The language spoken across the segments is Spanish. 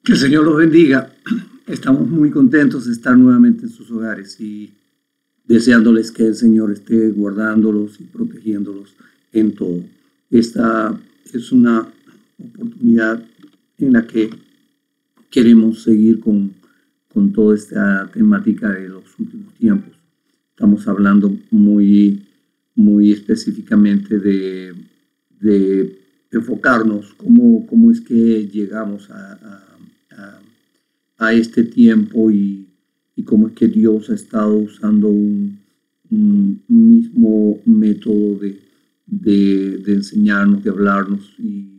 Que el Señor los bendiga. Estamos muy contentos de estar nuevamente en sus hogares y deseándoles que el Señor esté guardándolos y protegiéndolos en todo. Esta es una oportunidad en la que queremos seguir con toda esta temática de los últimos tiempos. Estamos hablando muy específicamente de enfocarnos cómo es que llegamos a este tiempo y cómo es que Dios ha estado usando un mismo método de enseñarnos, de hablarnos, y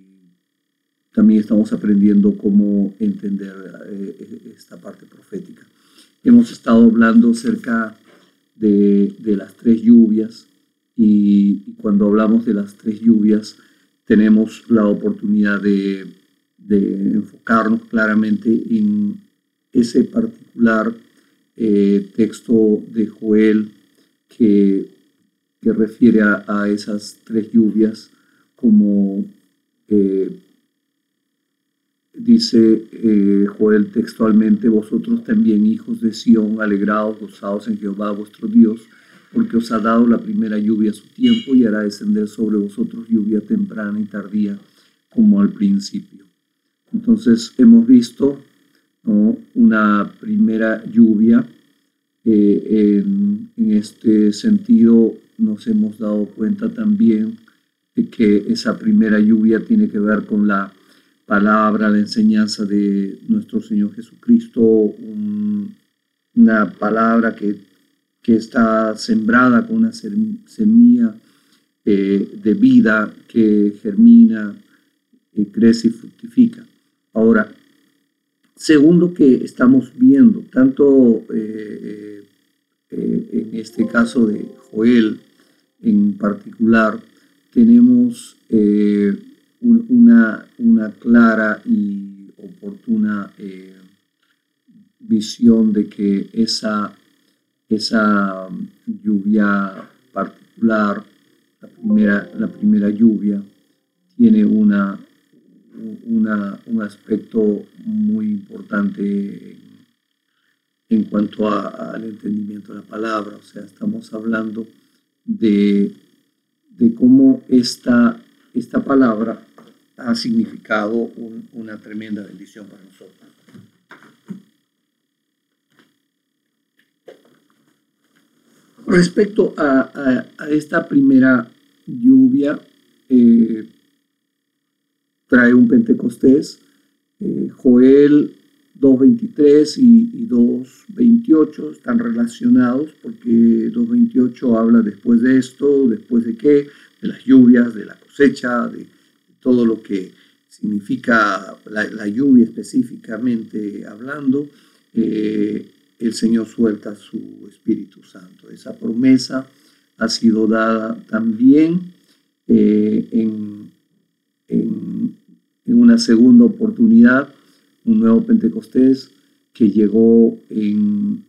también estamos aprendiendo cómo entender esta parte profética. Hemos estado hablando acerca de las tres lluvias y cuando hablamos de las tres lluvias tenemos la oportunidad de enfocarnos claramente en ese particular texto de Joel que refiere a esas tres lluvias, como dice Joel textualmente: vosotros también, hijos de Sión, alegraos, gozaos en Jehová vuestro Dios, porque os ha dado la primera lluvia a su tiempo y hará descender sobre vosotros lluvia temprana y tardía como al principio. Entonces hemos visto, ¿no?, una primera lluvia. En este sentido nos hemos dado cuenta también de que esa primera lluvia tiene que ver con la palabra, la enseñanza de nuestro Señor Jesucristo, una palabra que está sembrada con una semilla de vida que germina, crece y fructifica. Ahora, segundo que estamos viendo, tanto en este caso de Joel en particular, tenemos una clara y oportuna visión de que esa lluvia particular, la primera lluvia, tiene un aspecto muy importante en cuanto al entendimiento de la palabra. O sea, estamos hablando de cómo esta palabra ha significado una tremenda bendición para nosotros. Respecto a esta primera lluvia, trae un Pentecostés. Joel 2.23 y 2.28 están relacionados, porque 2.28 habla después de esto, después de qué, de las lluvias, de la cosecha, de todo lo que significa la lluvia específicamente hablando. El Señor suelta su Espíritu Santo. Esa promesa ha sido dada también en una segunda oportunidad, un nuevo Pentecostés que llegó en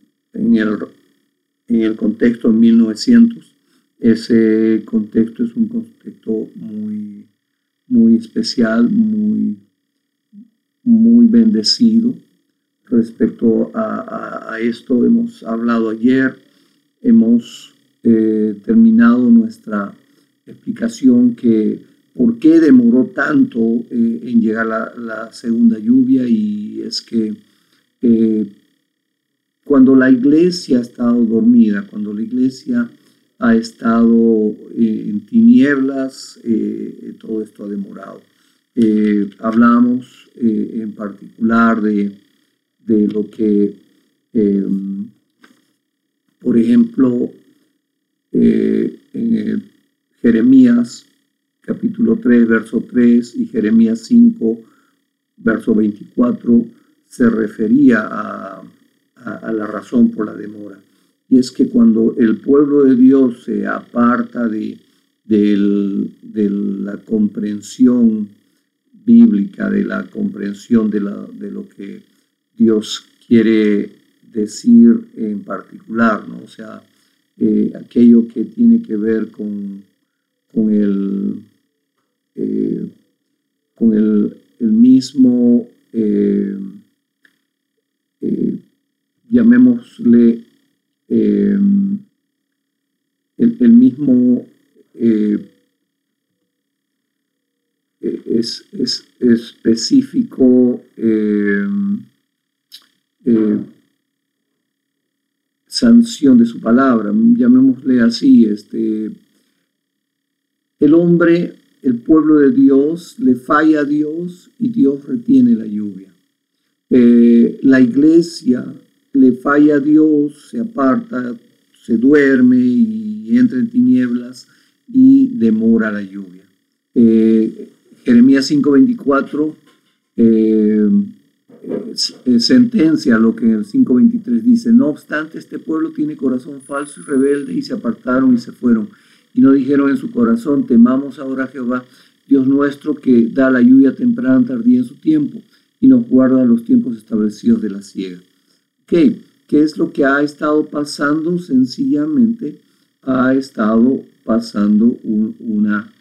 el contexto en 1900. Ese contexto es un contexto muy especial, muy bendecido. Respecto a esto hemos hablado ayer, hemos terminado nuestra explicación que por qué demoró tanto en llegar la segunda lluvia, y es que cuando la iglesia ha estado dormida, cuando la iglesia ha estado en tinieblas, todo esto ha demorado. Hablamos en particular de lo que, por ejemplo, en Jeremías capítulo 3, verso 3 y Jeremías 5, verso 24, se refería a la razón por la demora. Y es que cuando el pueblo de Dios se aparta de la comprensión bíblica, de la comprensión de lo que Dios quiere decir en particular, ¿no? O sea, aquello que tiene que ver con el mismo llamémosle, el mismo es específico sanción de su palabra, llamémosle así. El hombre, el pueblo de Dios, le falla a Dios y Dios retiene la lluvia. La iglesia le falla a Dios, se aparta, se duerme y entra en tinieblas y demora la lluvia. Jeremías 5:24 sentencia lo que en el 5:23 dice: no obstante, este pueblo tiene corazón falso y rebelde, y se apartaron y se fueron, y no dijeron en su corazón: temamos ahora a Jehová, Dios nuestro, que da la lluvia temprana, tardía en su tiempo, y nos guarda los tiempos establecidos de la siega. ¿Qué es lo que ha estado pasando? Sencillamente ha estado pasando una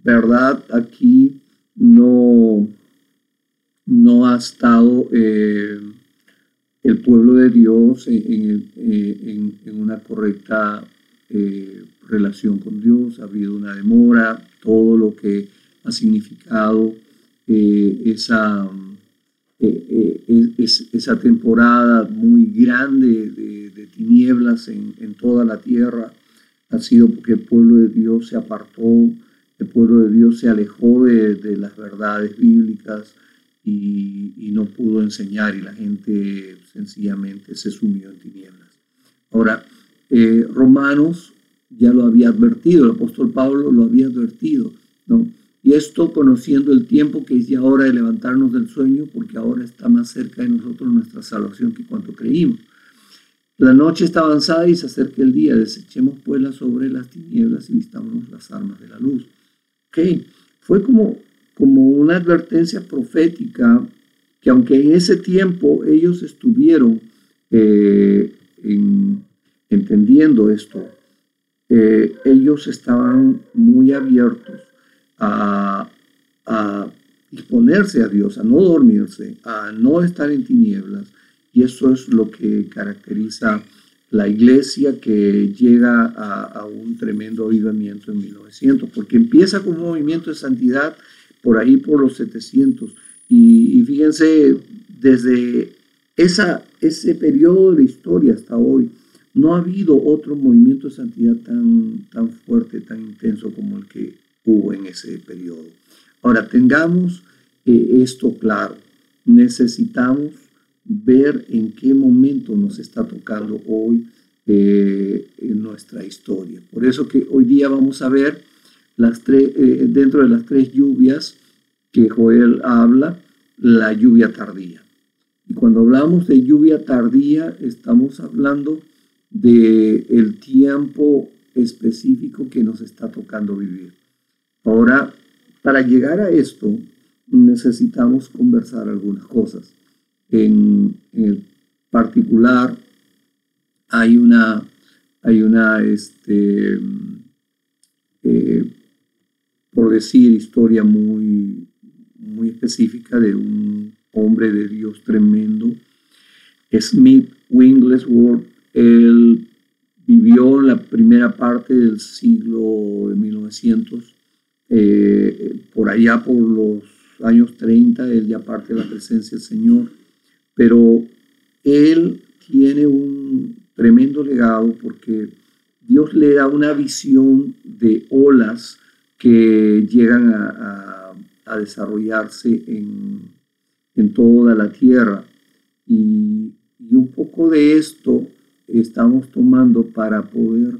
verdad. Aquí no ha estado el pueblo de Dios en una correcta relación con Dios. Ha habido una demora, todo lo que ha significado esa temporada muy grande de tinieblas en toda la tierra ha sido porque el pueblo de Dios se apartó, el pueblo de Dios se alejó de las verdades bíblicas y no pudo enseñar, y la gente sencillamente se sumió en tinieblas. Ahora, Romanos ya lo había advertido, el apóstol Pablo lo había advertido, ¿no? Y esto conociendo el tiempo, que es ya hora de levantarnos del sueño, porque ahora está más cerca de nosotros nuestra salvación que cuanto creímos. La noche está avanzada y se acerca el día. Desechemos pues las obras de las tinieblas y vistámonos las armas de la luz. Fue como una advertencia profética, que aunque en ese tiempo ellos estuvieron entendiendo esto, ellos estaban muy abiertos a disponerse a Dios, a no dormirse, a no estar en tinieblas. Y eso es lo que caracteriza la iglesia que llega a un tremendo avivamiento en 1900, porque empieza con un movimiento de santidad por ahí por los 700. Y fíjense, desde ese periodo de historia hasta hoy, no ha habido otro movimiento de santidad tan fuerte, tan intenso como el que hubo en ese periodo. Ahora, tengamos esto claro. Necesitamos ver en qué momento nos está tocando hoy en nuestra historia. Por eso que hoy día vamos a ver dentro de las 3 lluvias que Joel habla, la lluvia tardía. Y cuando hablamos de lluvia tardía, estamos hablando del tiempo específico que nos está tocando vivir. Ahora, para llegar a esto, necesitamos conversar algunas cosas. En el particular, hay una por decir, historia muy específica de un hombre de Dios tremendo, Smith Wigglesworth. Él vivió en la primera parte del siglo de 1900, por allá por los años 30, él ya parte de la presencia del Señor, pero él tiene un tremendo legado porque Dios le da una visión de olas que llegan a desarrollarse en toda la tierra, y un poco de esto estamos tomando para poder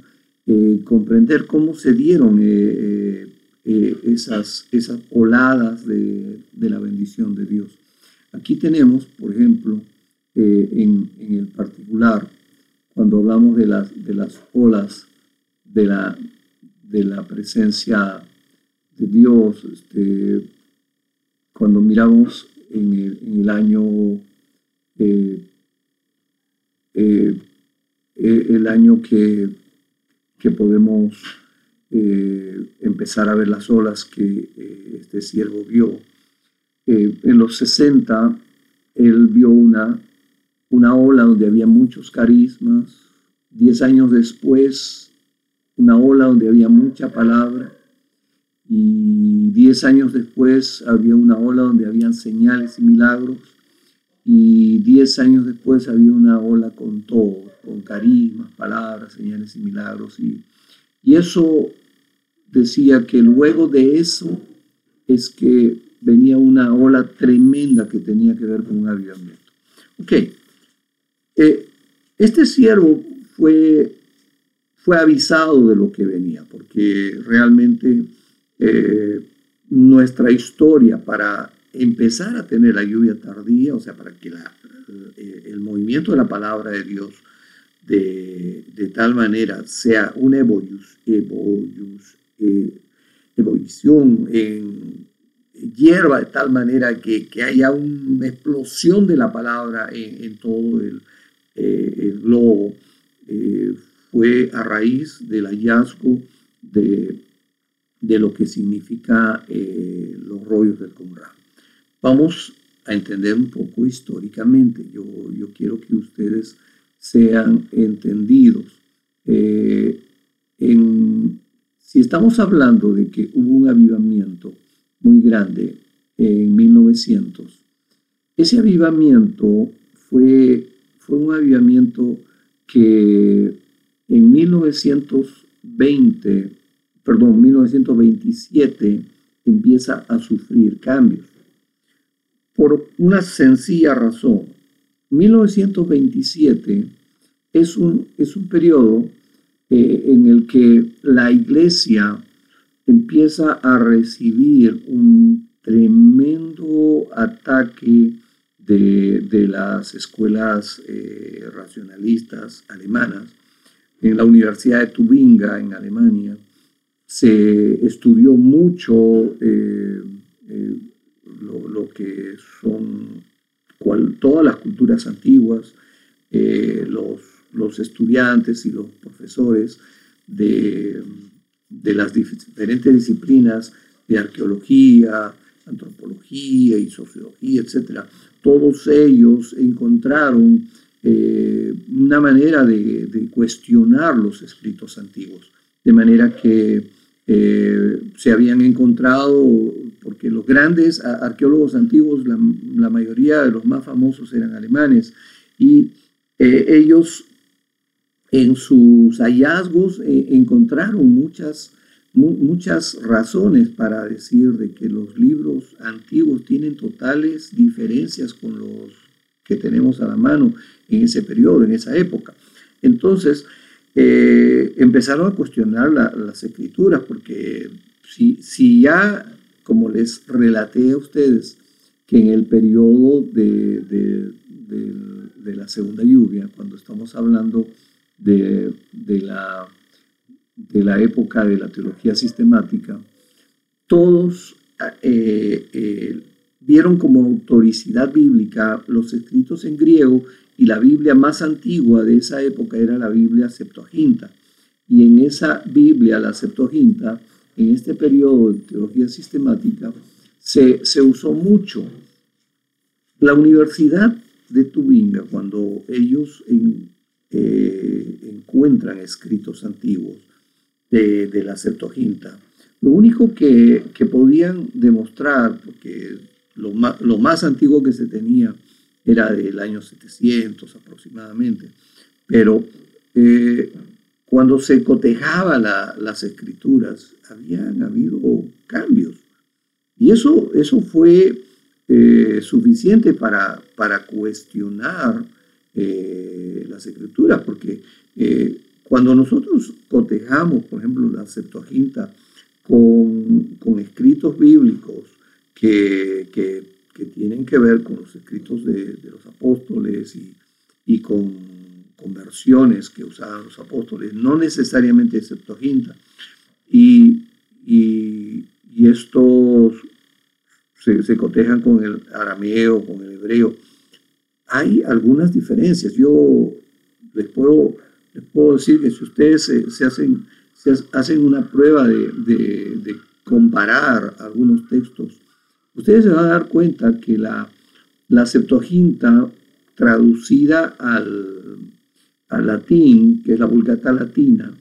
comprender cómo se dieron esas oladas de la bendición de Dios. Aquí tenemos, por ejemplo, en el particular, cuando hablamos de las olas de la presencia de Dios, cuando miramos en el año el año que podemos empezar a ver las olas que este siervo vio. En los 60 él vio una ola donde había muchos carismas. 10 años después, una ola donde había mucha palabra. Y 10 años después había una ola donde habían señales y milagros. Y 10 años después había una ola con todo, con carismas, palabras, señales y milagros. Y eso decía que luego de eso es que venía una ola tremenda que tenía que ver con un avivamiento. Ok, este siervo fue avisado de lo que venía, porque realmente nuestra historia para empezar a tener la lluvia tardía, o sea, para que el movimiento de la palabra de Dios de tal manera sea una ebullición, hierba de tal manera que haya una explosión de la palabra en todo el globo, fue a raíz del hallazgo de lo que significa los rollos del Qumran. Vamos a entender un poco históricamente. Yo quiero que ustedes sean entendidos. Si estamos hablando de que hubo un avivamiento muy grande en 1900, ese avivamiento fue un avivamiento que en 1927 empieza a sufrir cambios por una sencilla razón. 1927 es un periodo en el que la iglesia empieza a recibir un tremendo ataque de las escuelas racionalistas alemanas. En la Universidad de Tubinga, en Alemania, se estudió mucho lo que son todas las culturas antiguas, los estudiantes y los profesores de las diferentes disciplinas de arqueología, antropología y sociología, etcétera. Todos ellos encontraron una manera de cuestionar los escritos antiguos, de manera que se habían encontrado, porque los grandes arqueólogos antiguos, la mayoría de los más famosos eran alemanes, y ellos en sus hallazgos encontraron muchas razones para decir de que los libros antiguos tienen totales diferencias con los que tenemos a la mano en ese periodo, en esa época. Entonces, empezaron a cuestionar las escrituras, porque si ya, como les relaté a ustedes, que en el periodo de la segunda lluvia, cuando estamos hablando de la época de la teología sistemática, todos vieron como autoricidad bíblica los escritos en griego, y la Biblia más antigua de esa época era la Biblia Septuaginta. Y en esa Biblia, la Septuaginta, en este periodo de teología sistemática, se usó mucho. La Universidad de Tubinga, cuando ellos encuentran escritos antiguos de la Septuaginta, lo único que podían demostrar, porque lo más antiguo que se tenía era del año 700 aproximadamente, pero cuando se cotejaba las escrituras, habían habido cambios, y eso fue suficiente para cuestionar las escrituras, porque cuando nosotros cotejamos, por ejemplo, la Septuaginta con escritos bíblicos que tienen que ver con los escritos de los apóstoles y con versiones que usaban los apóstoles, no necesariamente Septuaginta, y estos se cotejan con el arameo, con el hebreo. Hay algunas diferencias. Yo les puedo decir que si ustedes se hacen una prueba de comparar algunos textos, ustedes se van a dar cuenta que La Septuaginta, traducida al latín, que es la Vulgata latina,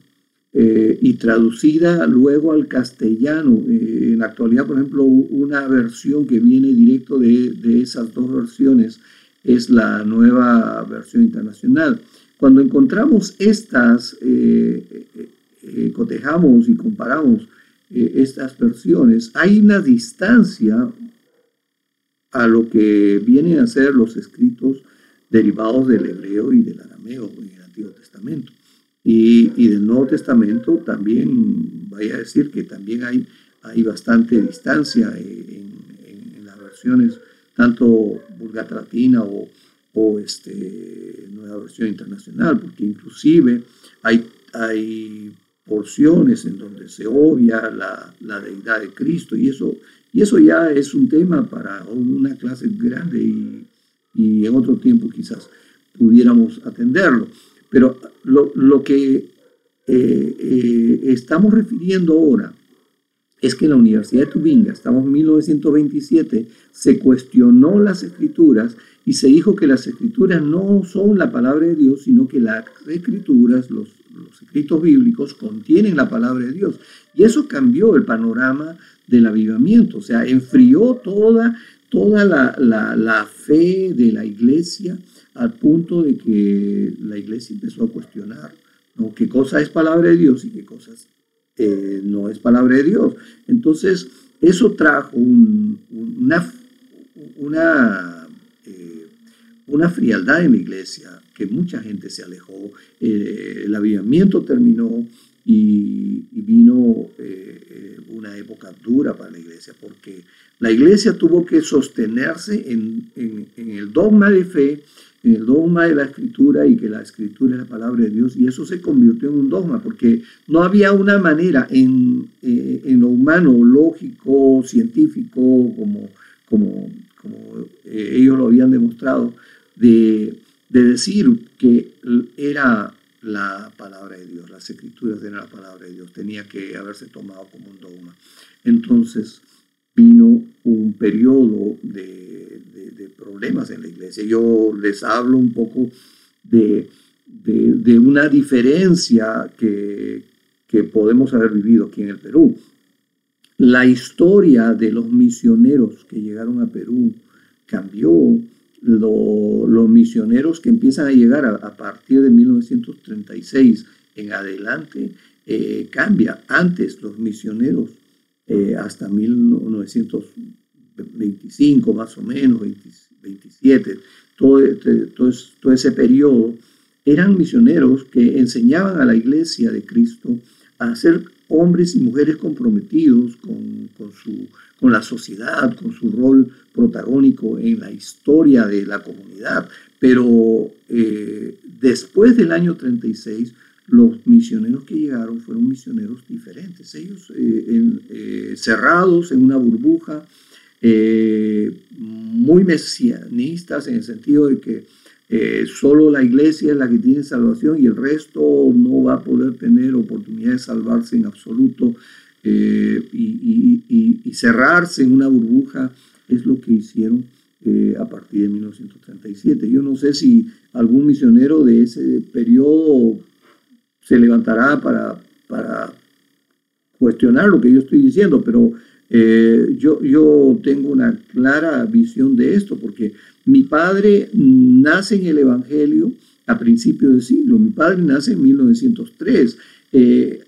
y traducida luego al castellano. En la actualidad, por ejemplo, una versión que viene directo de esas dos versiones es la nueva versión internacional. Cuando encontramos estas, cotejamos y comparamos estas versiones, hay una distancia a lo que vienen a ser los escritos derivados del hebreo y del arameo en el Antiguo Testamento. Y del Nuevo Testamento también, vaya a decir que también hay bastante distancia en las versiones, tanto Vulgata Latina o nueva versión internacional, porque inclusive hay porciones en donde se obvia la deidad de Cristo, y eso ya es un tema para una clase grande y en otro tiempo quizás pudiéramos atenderlo. Pero lo que estamos refiriendo ahora es que en la Universidad de Tubinga, estamos en 1927, se cuestionó las escrituras y se dijo que las escrituras no son la palabra de Dios, sino que las escrituras, los escritos bíblicos, contienen la palabra de Dios. Y eso cambió el panorama del avivamiento, o sea, enfrió toda la fe de la iglesia, al punto de que la iglesia empezó a cuestionar, ¿no?, qué cosa es palabra de Dios y qué cosas no es palabra de Dios. Entonces, eso trajo una frialdad en la iglesia, que mucha gente se alejó. El avivamiento terminó y vino una época dura para la iglesia, porque la iglesia tuvo que sostenerse en el dogma de fe, en el dogma de la escritura, y que la escritura es la palabra de Dios, y eso se convirtió en un dogma, porque no había una manera en lo humano, lógico, científico, como ellos lo habían demostrado, de decir que era la palabra de Dios, las escrituras eran la palabra de Dios, tenía que haberse tomado como un dogma. Entonces vino un periodo de problemas en la iglesia. Yo les hablo un poco de una diferencia que podemos haber vivido aquí en el Perú. La historia de los misioneros que llegaron a Perú cambió. Los misioneros que empiezan a llegar a partir de 1936 en adelante cambia. Antes los misioneros hasta 1925 más o menos, 27, todo ese periodo, eran misioneros que enseñaban a la iglesia de Cristo a ser hombres y mujeres comprometidos con la sociedad, con su rol protagónico en la historia de la comunidad. Pero después del año 36, los misioneros que llegaron fueron misioneros diferentes. Ellos cerrados en una burbuja, muy mesianistas, en el sentido de que solo la iglesia es la que tiene salvación y el resto no va a poder tener oportunidad de salvarse en absoluto, y cerrarse en una burbuja es lo que hicieron a partir de 1937. Yo no sé si algún misionero de ese periodo se levantará para cuestionar lo que yo estoy diciendo, pero yo tengo una clara visión de esto, porque mi padre nace en el Evangelio a principios del siglo. Mi padre nace en 1903.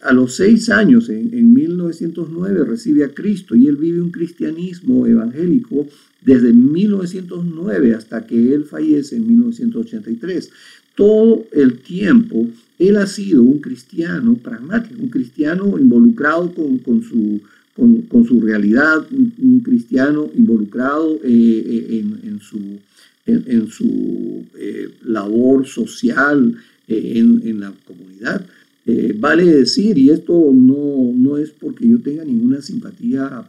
A los 6 años, en 1909, recibe a Cristo, y él vive un cristianismo evangélico desde 1909 hasta que él fallece en 1983. Todo el tiempo él ha sido un cristiano pragmático, un cristiano involucrado con su realidad, un cristiano involucrado en su labor social en la comunidad. Vale decir, y esto no es porque yo tenga ninguna simpatía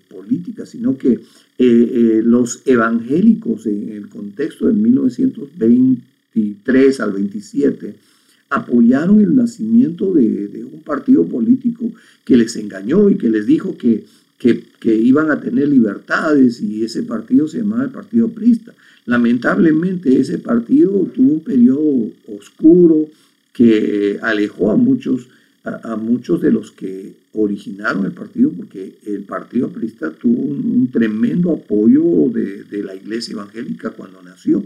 política, sino que los evangélicos en el contexto de 1923 al 27 apoyaron el nacimiento de un partido político que les engañó y que les dijo que que iban a tener libertades, y ese partido se llamaba el Partido Aprista. Lamentablemente ese partido tuvo un periodo oscuro que alejó a muchos de los que originaron el partido, porque el Partido Aprista tuvo un tremendo apoyo de la Iglesia Evangélica cuando nació.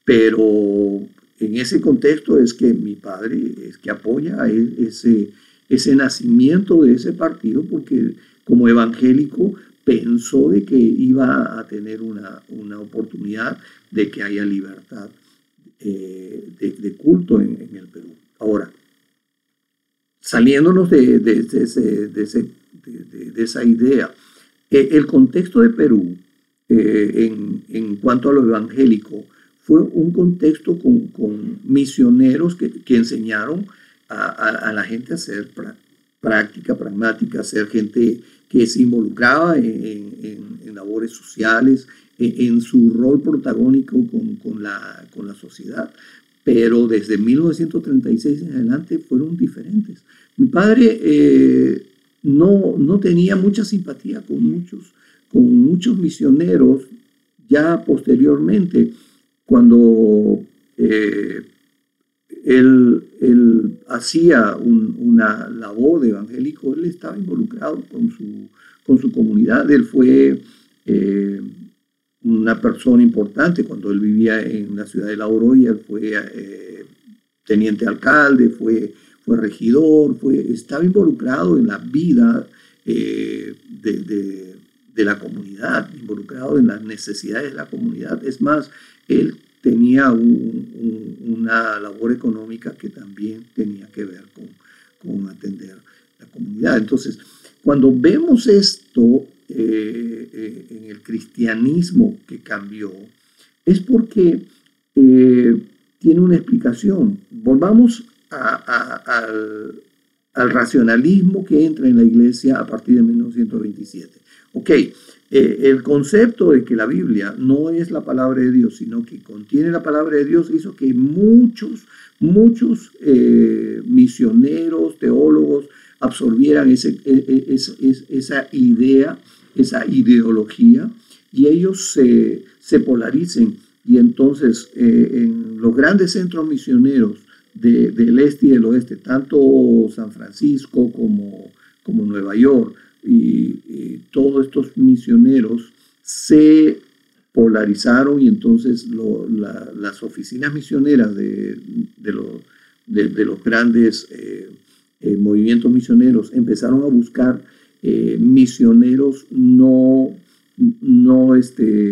Pero en ese contexto es que mi padre es que apoya ese nacimiento de ese partido, porque como evangélico pensó de que iba a tener una oportunidad de que haya libertad de culto en el Perú. Ahora, saliéndonos de esa idea, el contexto de Perú en cuanto a lo evangélico fue un contexto con misioneros que enseñaron a la gente a ser práctica, pragmática, a ser gente que se involucraba en labores sociales, en su rol protagónico con la sociedad. Pero desde 1936 en adelante fueron diferentes. Mi padre no tenía mucha simpatía con muchos misioneros. Ya posteriormente, cuando él hacía una labor de evangélico, él estaba involucrado con su comunidad. Él fue una persona importante cuando él vivía en la ciudad de La Oroya. Él fue teniente alcalde, fue regidor, estaba involucrado en la vida de la comunidad, involucrado en las necesidades de la comunidad. Es más, él tenía una labor económica que también tenía que ver con atender la comunidad. Entonces, cuando vemos esto en el cristianismo que cambió, es porque tiene una explicación. Volvamos al racionalismo que entra en la iglesia a partir de 1927. El concepto de que la Biblia no es la palabra de Dios, sino que contiene la palabra de Dios, hizo que muchos misioneros, teólogos, absorbieran esa idea, esa ideología, y ellos se polaricen. Y entonces en los grandes centros misioneros del este y del oeste, tanto San Francisco como Nueva York, y todos estos misioneros se polarizaron, y entonces las oficinas misioneras de los grandes movimientos misioneros empezaron a buscar misioneros no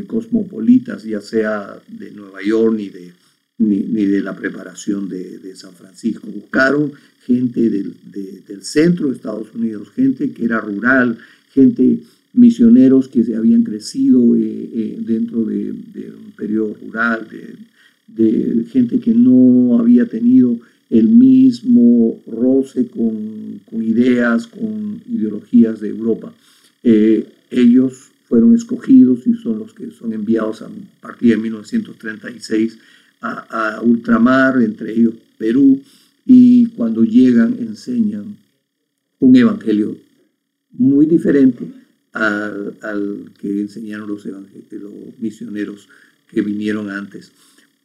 cosmopolitas, ya sea de Nueva York ni de la preparación de San Francisco. Buscaron gente del centro de Estados Unidos, gente que era rural, misioneros que se habían crecido dentro de un periodo rural, de gente que no había tenido el mismo roce con ideas, con ideologías de Europa. Ellos fueron escogidos y son los que son enviados a partir de 1936 a ultramar, entre ellos Perú, y cuando llegan enseñan un evangelio muy diferente al que enseñaron los misioneros que vinieron antes.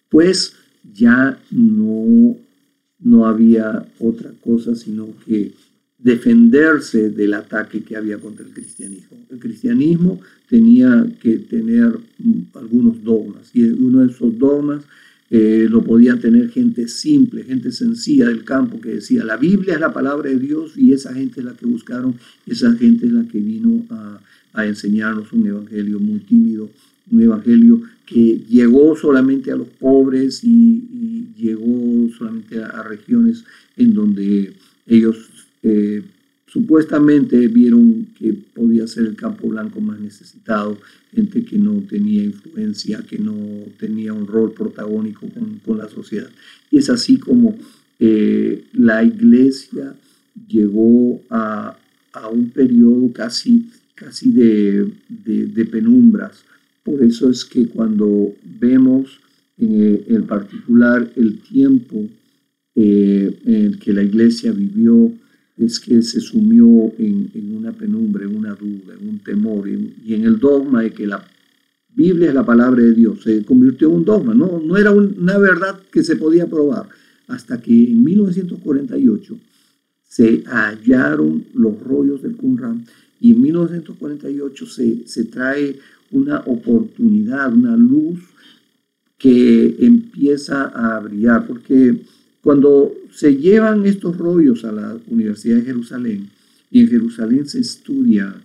Pues ya no había otra cosa sino que defenderse del ataque que había contra el cristianismo. El cristianismo tenía que tener algunos dogmas, y uno de esos dogmas lo podían tener gente simple, gente sencilla del campo, que decía: la Biblia es la palabra de Dios, y esa gente es la que buscaron, esa gente es la que vino a enseñarnos un evangelio muy tímido, un evangelio que llegó solamente a los pobres y llegó solamente a regiones en donde ellos supuestamente vieron que podía ser el campo blanco más necesitado, gente que no tenía influencia, que no tenía un rol protagónico con la sociedad. Y es así como la iglesia llegó a un periodo casi de penumbras. Por eso es que cuando vemos en particular el tiempo en el que la iglesia vivió es que se sumió en una penumbra, en una duda, en un temor y en el dogma de que la Biblia es la palabra de Dios. Se convirtió en un dogma, no era una verdad que se podía probar, hasta que en 1948 se hallaron los rollos del Qumran y en 1948 se trae una oportunidad, una luz que empieza a brillar, porque cuando se llevan estos rollos a la Universidad de Jerusalén y en Jerusalén se estudia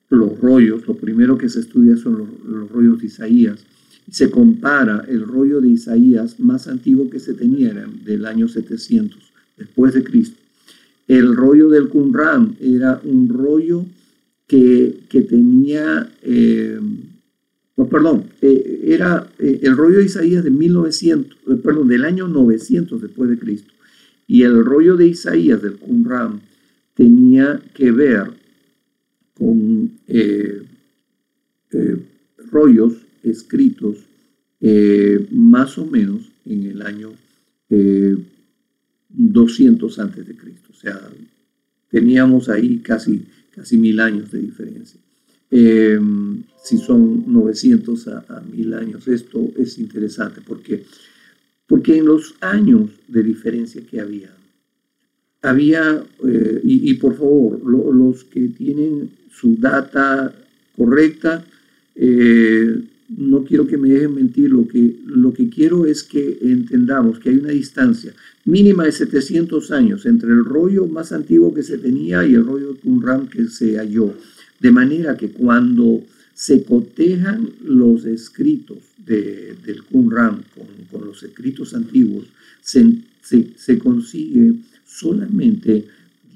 los rollos, lo primero que se estudia son los rollos de Isaías, y se compara el rollo de Isaías más antiguo que se tenía, era del año 700 después de Cristo. El rollo del Qumran era un rollo que tenía, era el rollo de Isaías de 1900, del año 900 después de Cristo. Y el rollo de Isaías del Qumran tenía que ver con rollos escritos más o menos en el año 200 antes de Cristo. O sea, teníamos ahí casi 1000 años de diferencia. Si son 900 a 1000 años, esto es interesante porque en los años de diferencia que había, y por favor, los que tienen su data correcta, no quiero que me dejen mentir, lo que quiero es que entendamos que hay una distancia mínima de 700 años entre el rollo más antiguo que se tenía y el rollo de Qumran que se halló, de manera que cuando se cotejan los escritos del Qumran con los escritos antiguos, se consigue solamente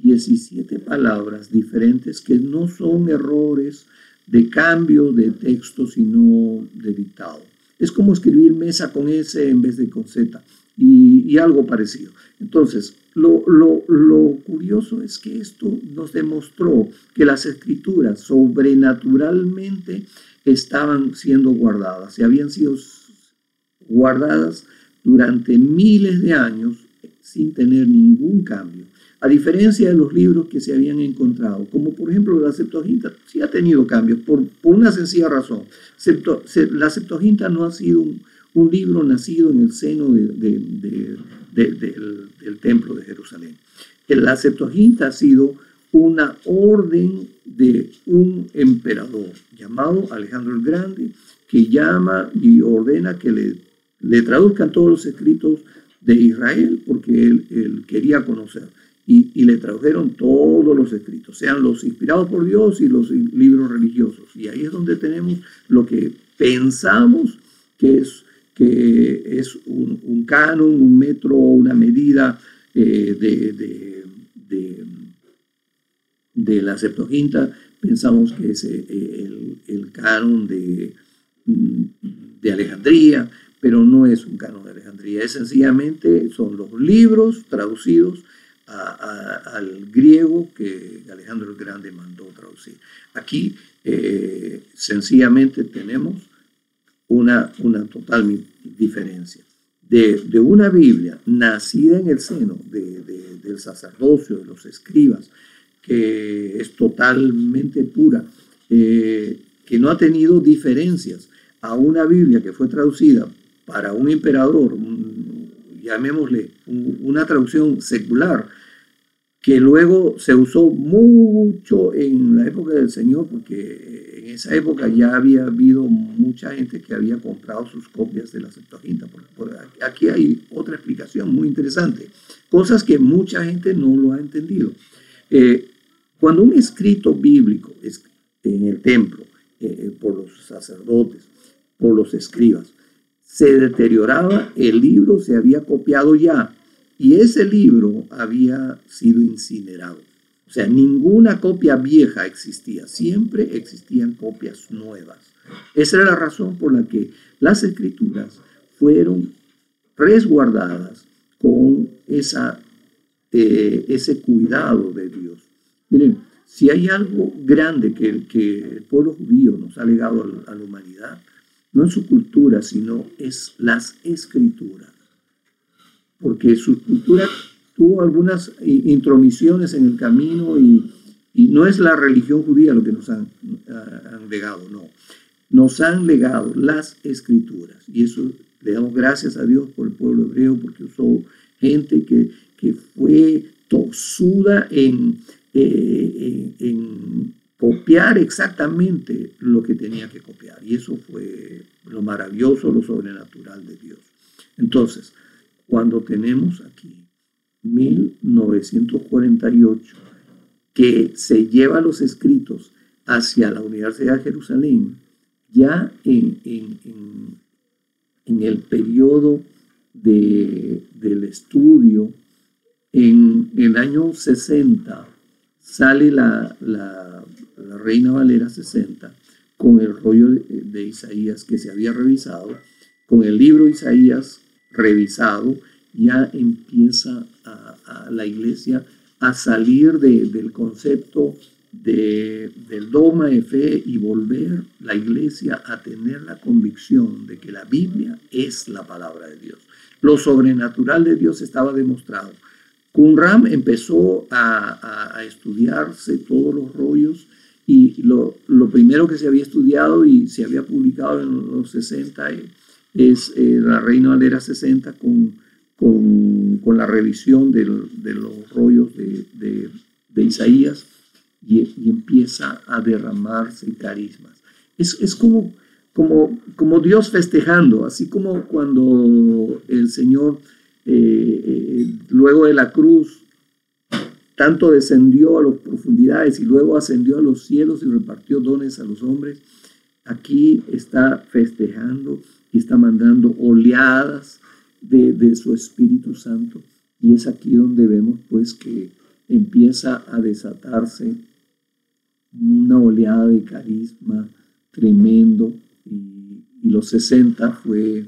17 palabras diferentes que no son errores de cambio de texto, sino de dictado. Es como escribir mesa con S en vez de con Z y algo parecido. Entonces, lo curioso es que esto nos demostró que las escrituras sobrenaturalmente estaban siendo guardadas y habían sido guardadas durante miles de años sin tener ningún cambio. A diferencia de los libros que se habían encontrado, como por ejemplo la Septuaginta, sí ha tenido cambios por una sencilla razón. La Septuaginta no ha sido un libro nacido en el seno del templo de Jerusalén. La Septuaginta ha sido una orden de un emperador llamado Alejandro el Grande, que llama y ordena que le traduzcan todos los escritos de Israel, porque él quería conocer. Y le tradujeron todos los escritos, sean los inspirados por Dios y los libros religiosos. Y ahí es donde tenemos lo que pensamos que es un canon, un metro, una medida de la Septuaginta. Pensamos que es el canon de Alejandría, pero no es un canon de Alejandría. Es sencillamente, son los libros traducidos al griego que Alejandro el Grande mandó traducir. Aquí sencillamente tenemos una total diferencia. De una Biblia nacida en el seno del sacerdocio, de los escribas, que es totalmente pura, que no ha tenido diferencias, a una Biblia que fue traducida para un emperador, llamémosle una traducción secular, que luego se usó mucho en la época del Señor, porque en esa época ya había habido mucha gente que había comprado sus copias de la Septuaginta. Aquí hay otra explicación muy interesante, cosas que mucha gente no lo ha entendido. Cuando un escrito bíblico es en el templo, por los sacerdotes, por los escribas, se deterioraba, el libro se había copiado ya, y ese libro había sido incinerado. O sea, ninguna copia vieja existía, siempre existían copias nuevas. Esa era la razón por la que las escrituras fueron resguardadas con ese cuidado de Dios. Miren, si hay algo grande que el pueblo judío nos ha legado a la humanidad, no es su cultura, sino es las escrituras. Porque su cultura tuvo algunas intromisiones en el camino y no es la religión judía lo que nos han legado, no. Nos han legado las escrituras y eso le damos gracias a Dios por el pueblo hebreo porque usó gente que fue tosuda en copiar exactamente lo que tenía que copiar. Y eso fue lo maravilloso, lo sobrenatural de Dios. Entonces, cuando tenemos aquí 1948, que se lleva los escritos hacia la Universidad de Jerusalén, ya en el periodo del estudio, en el año 60, sale la Reina Valera 60 con el rollo de Isaías que se había revisado, con el libro de Isaías revisado, ya empieza a la iglesia a salir del concepto del dogma de fe y volver la iglesia a tener la convicción de que la Biblia es la palabra de Dios. Lo sobrenatural de Dios estaba demostrado. Qumran empezó a estudiarse todos los rollos y lo primero que se había estudiado y se había publicado en los 60 es la Reina Valera 60 con la revisión de los rollos de Isaías y empieza a derramarse carismas. Es como Dios festejando, así como cuando el Señor luego de la cruz tanto descendió a las profundidades y luego ascendió a los cielos y repartió dones a los hombres. Aquí está festejando y está mandando oleadas de su Espíritu Santo. Y es aquí donde vemos pues que empieza a desatarse una oleada de carisma tremendo. Y los 60 fue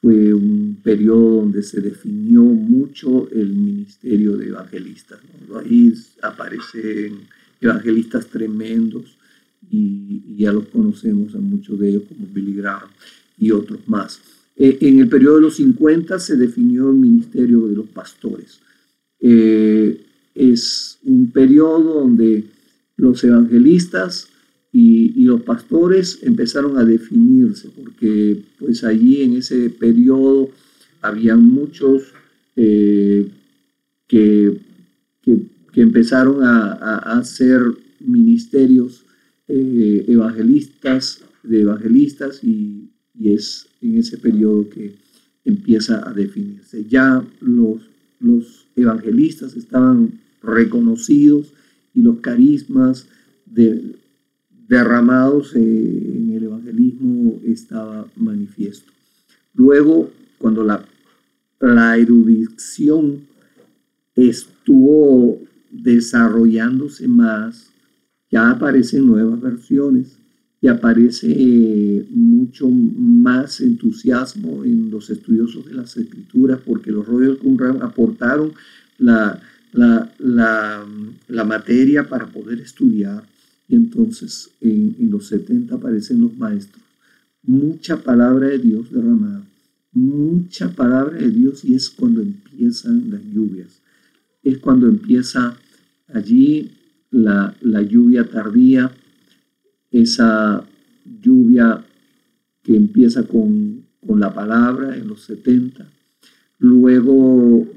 un periodo donde se definió mucho el ministerio de evangelistas, ¿no? Ahí aparecen evangelistas tremendos y ya los conocemos a muchos de ellos como Billy Graham y otros más. En el periodo de los 50 se definió el ministerio de los pastores. Es un periodo donde los evangelistas y los pastores empezaron a definirse, porque pues allí en ese periodo habían muchos que empezaron a hacer ministerios evangelistas y es en ese periodo que empieza a definirse. Ya los evangelistas estaban reconocidos y los carismas derramados en el evangelismo estaba manifiesto. Luego, cuando la erudición estuvo desarrollándose más, ya aparecen nuevas versiones y aparece mucho más entusiasmo en los estudiosos de las Escrituras, porque los rollos de Qumran aportaron la materia para poder estudiar. Y entonces en los 70 aparecen los maestros. Mucha palabra de Dios derramada. Mucha palabra de Dios y es cuando empiezan las lluvias. Es cuando empieza allí la lluvia tardía, esa lluvia que empieza con la palabra en los 70. Luego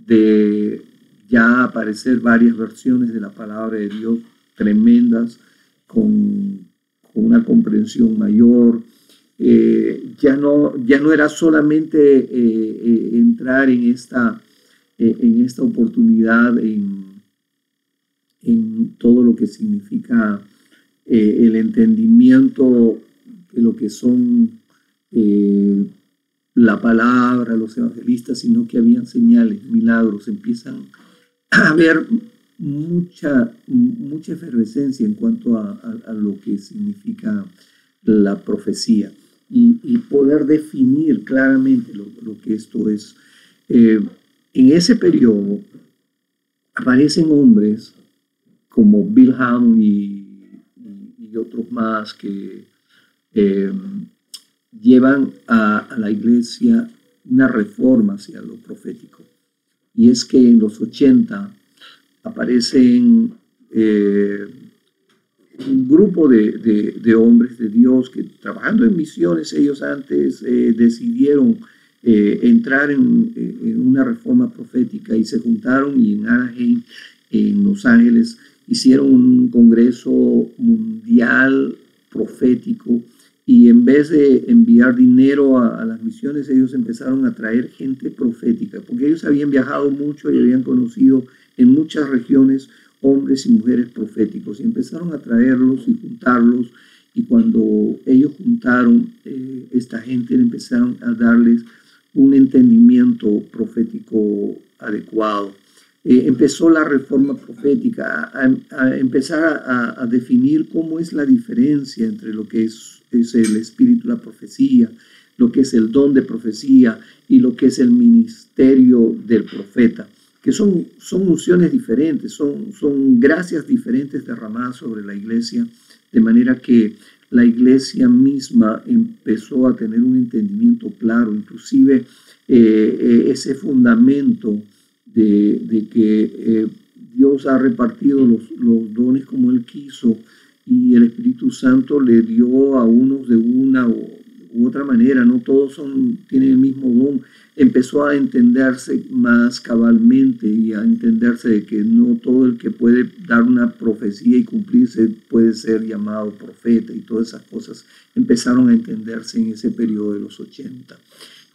de ya aparecer varias versiones de la palabra de Dios tremendas, con una comprensión mayor. Ya no era solamente entrar en esta oportunidad en todo lo que significa el entendimiento de lo que son la palabra, los evangelistas, sino que habían señales, milagros, empiezan a haber mucha efervescencia en cuanto a lo que significa la profecía y poder definir claramente lo que esto es. En ese periodo aparecen hombres como Bill Ham y otros más que llevan a la iglesia una reforma hacia lo profético. y es que en los 80 aparecen un grupo de hombres de Dios que, trabajando en misiones, ellos antes decidieron entrar en una reforma profética y se juntaron, y en Anaheim, en Los Ángeles, hicieron un congreso mundial profético, y en vez de enviar dinero a las misiones, ellos empezaron a traer gente profética, porque ellos habían viajado mucho y habían conocido en muchas regiones hombres y mujeres proféticos, y empezaron a traerlos y juntarlos, y cuando ellos juntaron esta gente, empezaron a darles un entendimiento profético adecuado. Empezó la reforma profética, a empezar a definir cómo es la diferencia entre lo que es el espíritu, la profecía, lo que es el don de profecía y lo que es el ministerio del profeta, que son unciones diferentes, son gracias diferentes derramadas sobre la iglesia, de manera que la iglesia misma empezó a tener un entendimiento claro, inclusive ese fundamento de que Dios ha repartido los dones como Él quiso, y el Espíritu Santo le dio a unos de una u otra manera, no todos tienen el mismo don. Empezó a entenderse más cabalmente y a entenderse de que no todo el que puede dar una profecía y cumplirse puede ser llamado profeta, y todas esas cosas empezaron a entenderse en ese periodo de los 80.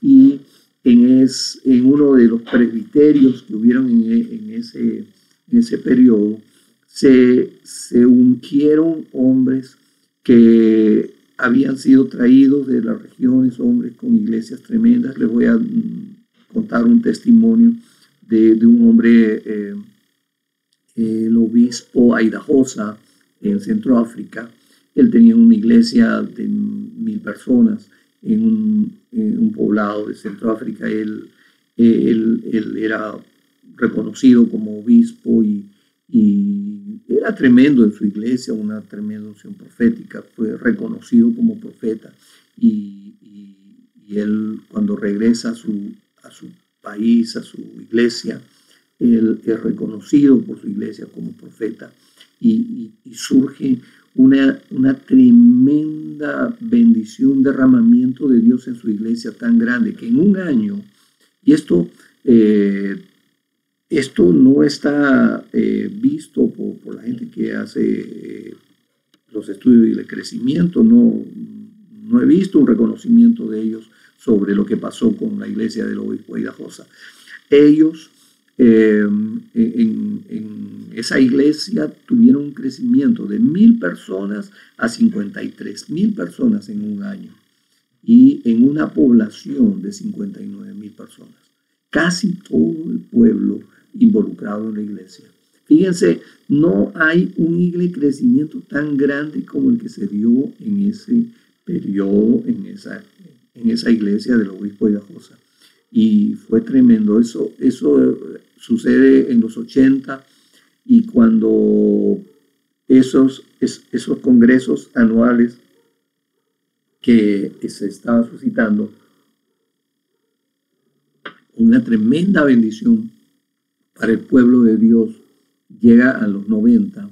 Y en uno de los presbiterios que hubieron en ese periodo, se ungieron hombres que habían sido traídos de las regiones, hombres con iglesias tremendas. Les voy a contar un testimonio de un hombre, el obispo Idahosa, en Centroáfrica. Él tenía una iglesia de 1,000 personas en un poblado de Centroáfrica. Él era reconocido como obispo y era tremendo en su iglesia, una tremenda unción profética. Fue reconocido como profeta, y él, cuando regresa a su país, a su iglesia, él es reconocido por su iglesia como profeta, y surge una tremenda bendición, derramamiento de Dios en su iglesia tan grande que en un año, y esto no está visto por la gente que hace los estudios y el crecimiento. No he visto un reconocimiento de ellos sobre lo que pasó con la iglesia del obispo Idahosa. Ellos en esa iglesia tuvieron un crecimiento de 1,000 personas a 53,000 personas en un año, y en una población de 59,000 personas. Casi todo el pueblo involucrado en la iglesia. Fíjense, no hay un crecimiento tan grande como el que se dio en ese periodo, en esa iglesia del obispo de Idahosa. Y fue tremendo. Eso sucede en los 80, y cuando esos congresos anuales que se estaba suscitando, una tremenda bendición para el pueblo de Dios, llega a los 90,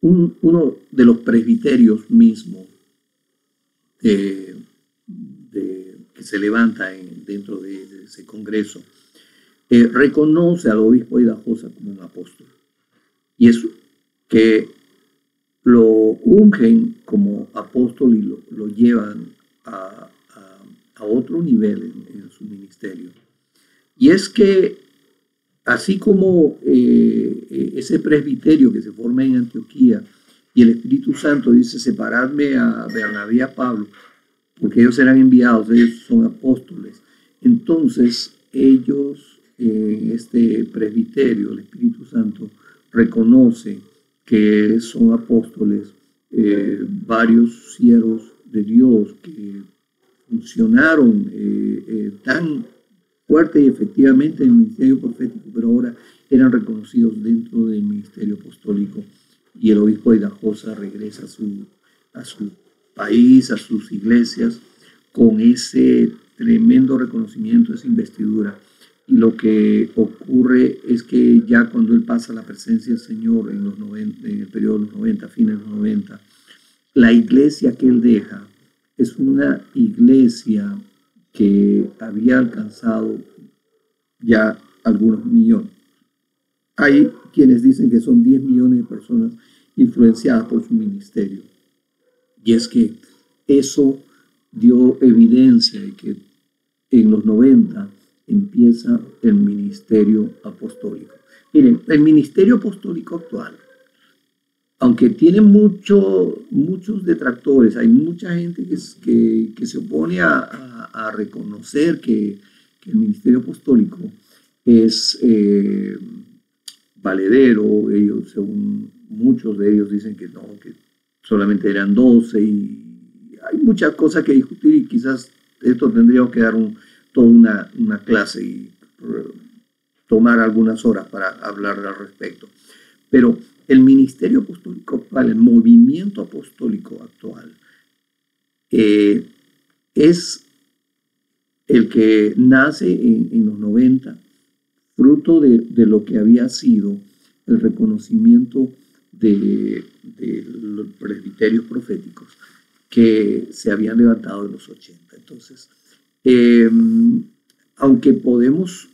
uno de los presbiterios mismos que se levanta dentro de ese congreso, reconoce al obispo Idahosa como un apóstol, y es que lo ungen como apóstol y lo llevan a otro nivel en su ministerio. Y es que así como ese presbiterio que se forma en Antioquía, y el Espíritu Santo dice: separadme a Bernabé y a Pablo, porque ellos serán enviados, ellos son apóstoles. Entonces ellos, este presbiterio, el Espíritu Santo reconoce que son apóstoles varios siervos de Dios que funcionaron tan fuerte y efectivamente en el ministerio profético, pero ahora eran reconocidos dentro del ministerio apostólico, y el obispo de Idahosa regresa a su país, a sus iglesias, con ese tremendo reconocimiento, esa investidura. y lo que ocurre es que ya cuando él pasa a la presencia del Señor en el periodo de los 90, fines de los 90, la iglesia que él deja es una iglesia que había alcanzado ya algunos millones. Hay quienes dicen que son 10 millones de personas influenciadas por su ministerio. Y es que eso dio evidencia de que en los 90 empieza el ministerio apostólico. Miren, el ministerio apostólico actual, aunque tiene muchos detractores, hay mucha gente que se opone a reconocer que el ministerio apostólico es valedero. Ellos, según muchos de ellos, dicen que no, que solamente eran 12, y hay muchas cosas que discutir, y quizás esto tendríamos que dar toda una clase y tomar algunas horas para hablar al respecto. Pero el ministerio apostólico actual, el movimiento apostólico actual, es el que nace en los 90, fruto de lo que había sido el reconocimiento de los presbiterios proféticos que se habían levantado en los 80. Entonces, aunque podemos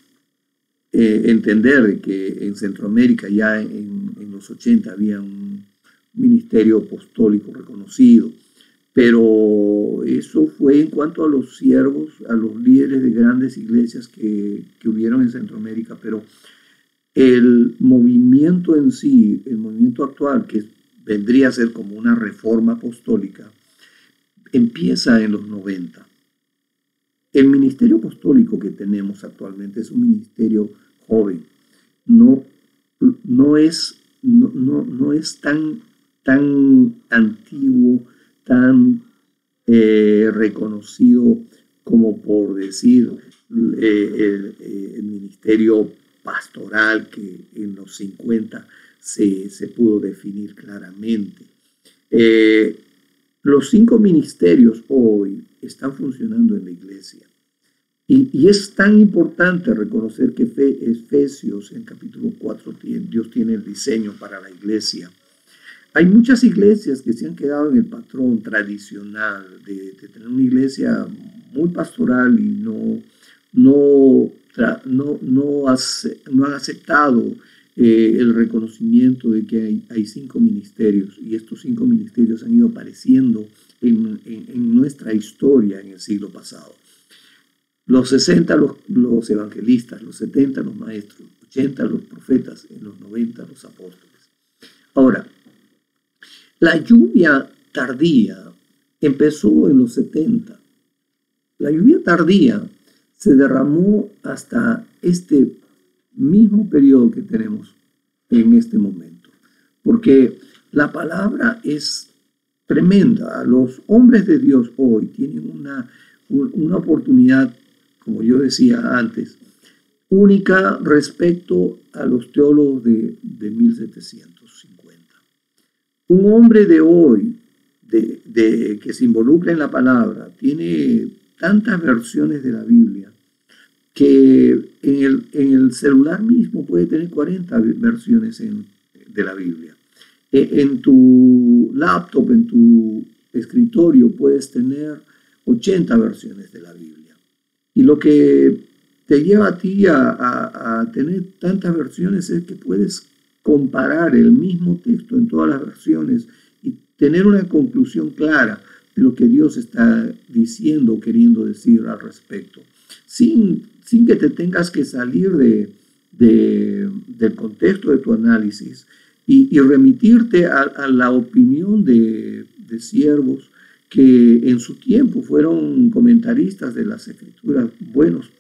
entender que en Centroamérica ya en los 80 había un ministerio apostólico reconocido, pero eso fue en cuanto a los siervos, a los líderes de grandes iglesias que hubieron en Centroamérica, pero el movimiento en sí, el movimiento actual, que vendría a ser como una reforma apostólica, empieza en los 90. El ministerio apostólico que tenemos actualmente es un ministerio joven. No es tan antiguo, tan reconocido como, por decir, el ministerio pastoral que en los 50 se pudo definir claramente. Los 5 ministerios hoy están funcionando en la iglesia. Y es tan importante reconocer que Efesios, en capítulo 4, Dios tiene el diseño para la iglesia. Hay muchas iglesias que se han quedado en el patrón tradicional de tener una iglesia muy pastoral y no han aceptado el reconocimiento de que hay 5 ministerios, y estos 5 ministerios han ido apareciendo en nuestra historia en el siglo pasado. Los 60 los evangelistas, los 70 los maestros, los 80 los profetas, en los 90 los apóstoles. Ahora, la lluvia tardía empezó en los 70. La lluvia tardía se derramó hasta este mismo periodo que tenemos en este momento, porque la palabra es tremenda. Los hombres de Dios hoy tienen una oportunidad, como yo decía antes, única respecto a los teólogos de 1750. Un hombre de hoy, que se involucra en la palabra, tiene tantas versiones de la Biblia que en el celular mismo puede tener 40 versiones de la Biblia. En tu laptop, en tu escritorio, puedes tener 80 versiones de la Biblia. Y lo que te lleva a ti a tener tantas versiones es que puedes comparar el mismo texto en todas las versiones y tener una conclusión clara de lo que Dios está diciendo, queriendo decir al respecto, sin que te tengas que salir del contexto de tu análisis y remitirte a la opinión de siervos que en su tiempo fueron comentaristas de las Escrituras buenos,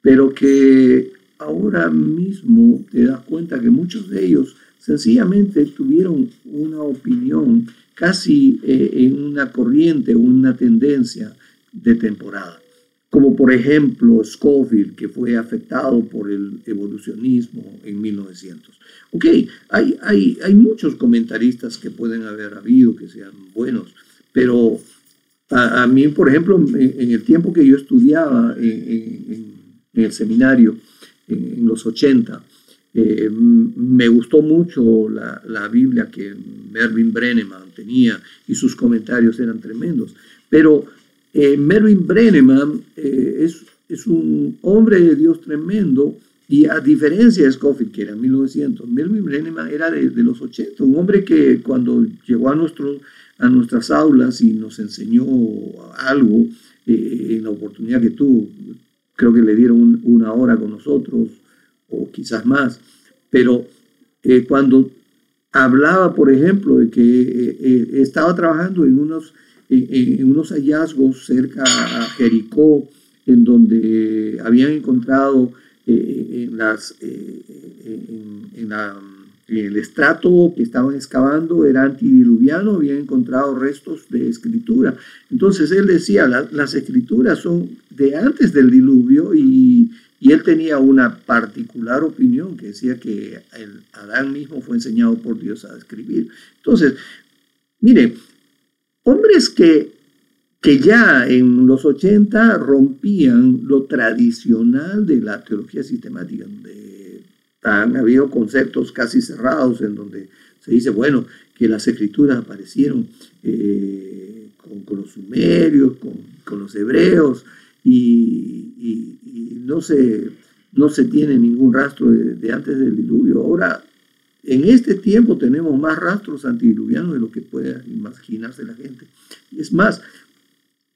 pero que ahora mismo te das cuenta que muchos de ellos sencillamente tuvieron una opinión casi en una corriente, una tendencia de temporada. Como por ejemplo Scofield, que fue afectado por el evolucionismo en 1900. Ok, hay muchos comentaristas que pueden haber habido, que sean buenos, pero a mí, por ejemplo, en el tiempo que yo estudiaba en en el seminario en los 80. Me gustó mucho la Biblia que Mervyn Brenneman tenía y sus comentarios eran tremendos. Pero Mervyn Brenneman es un hombre de Dios tremendo, y a diferencia de Scofield, que era en 1900, Mervyn Brenneman era de los 80, un hombre que cuando llegó a nuestras aulas y nos enseñó algo, en la oportunidad que tuvo, creo que le dieron una hora con nosotros, o quizás más, pero cuando hablaba, por ejemplo, de que estaba trabajando en unos hallazgos cerca a Jericó, en donde habían encontrado en el estrato que estaban excavando, era antidiluviano, habían encontrado restos de escritura. Entonces él decía, las escrituras son de antes del diluvio, y él tenía una particular opinión que decía que Adán mismo fue enseñado por Dios a escribir. Entonces, mire, hombres que ya en los 80 rompían lo tradicional de la teología sistemática, donde han habido conceptos casi cerrados, en donde se dice, bueno, que las escrituras aparecieron con los sumerios, con los hebreos, y no se tiene ningún rastro de antes del diluvio. Ahora, en este tiempo tenemos más rastros antidiluvianos de lo que pueda imaginarse la gente. Y es más,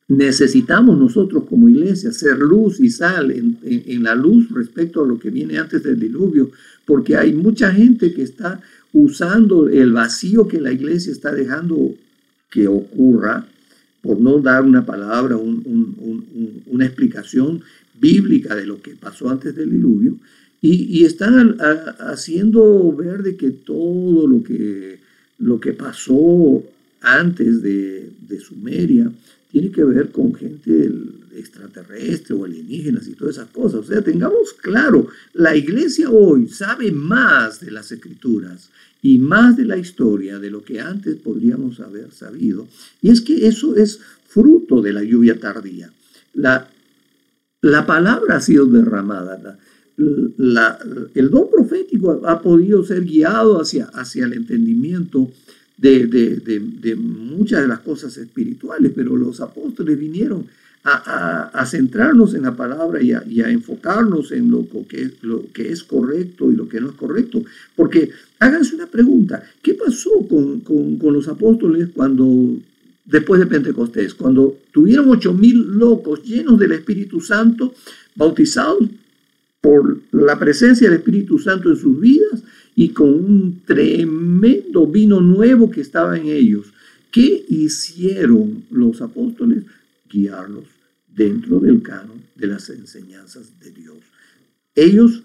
necesitamos nosotros como iglesia ser luz y sal en la luz respecto a lo que viene antes del diluvio, porque hay mucha gente que está usando el vacío que la iglesia está dejando que ocurra, por no dar una palabra, una explicación bíblica de lo que pasó antes del diluvio, y están haciendo ver de que todo lo que pasó antes de Sumeria tiene que ver con gente extraterrestre o alienígenas y todas esas cosas. O sea, tengamos claro, la iglesia hoy sabe más de las escrituras y más de la historia de lo que antes podríamos haber sabido. Y es que eso es fruto de la lluvia tardía. La palabra ha sido derramada. El don profético ha podido ser guiado hacia el entendimiento de muchas de las cosas espirituales, pero los apóstoles vinieron a centrarnos en la palabra y a enfocarnos en lo que es correcto y lo que no es correcto. Porque háganse una pregunta, ¿qué pasó con los apóstoles después de Pentecostés? Cuando tuvieron 8,000 locos llenos del Espíritu Santo, bautizados por la presencia del Espíritu Santo en sus vidas, y con un tremendo vino nuevo que estaba en ellos. ¿Qué hicieron los apóstoles? Guiarlos dentro del canon de las enseñanzas de Dios. Ellos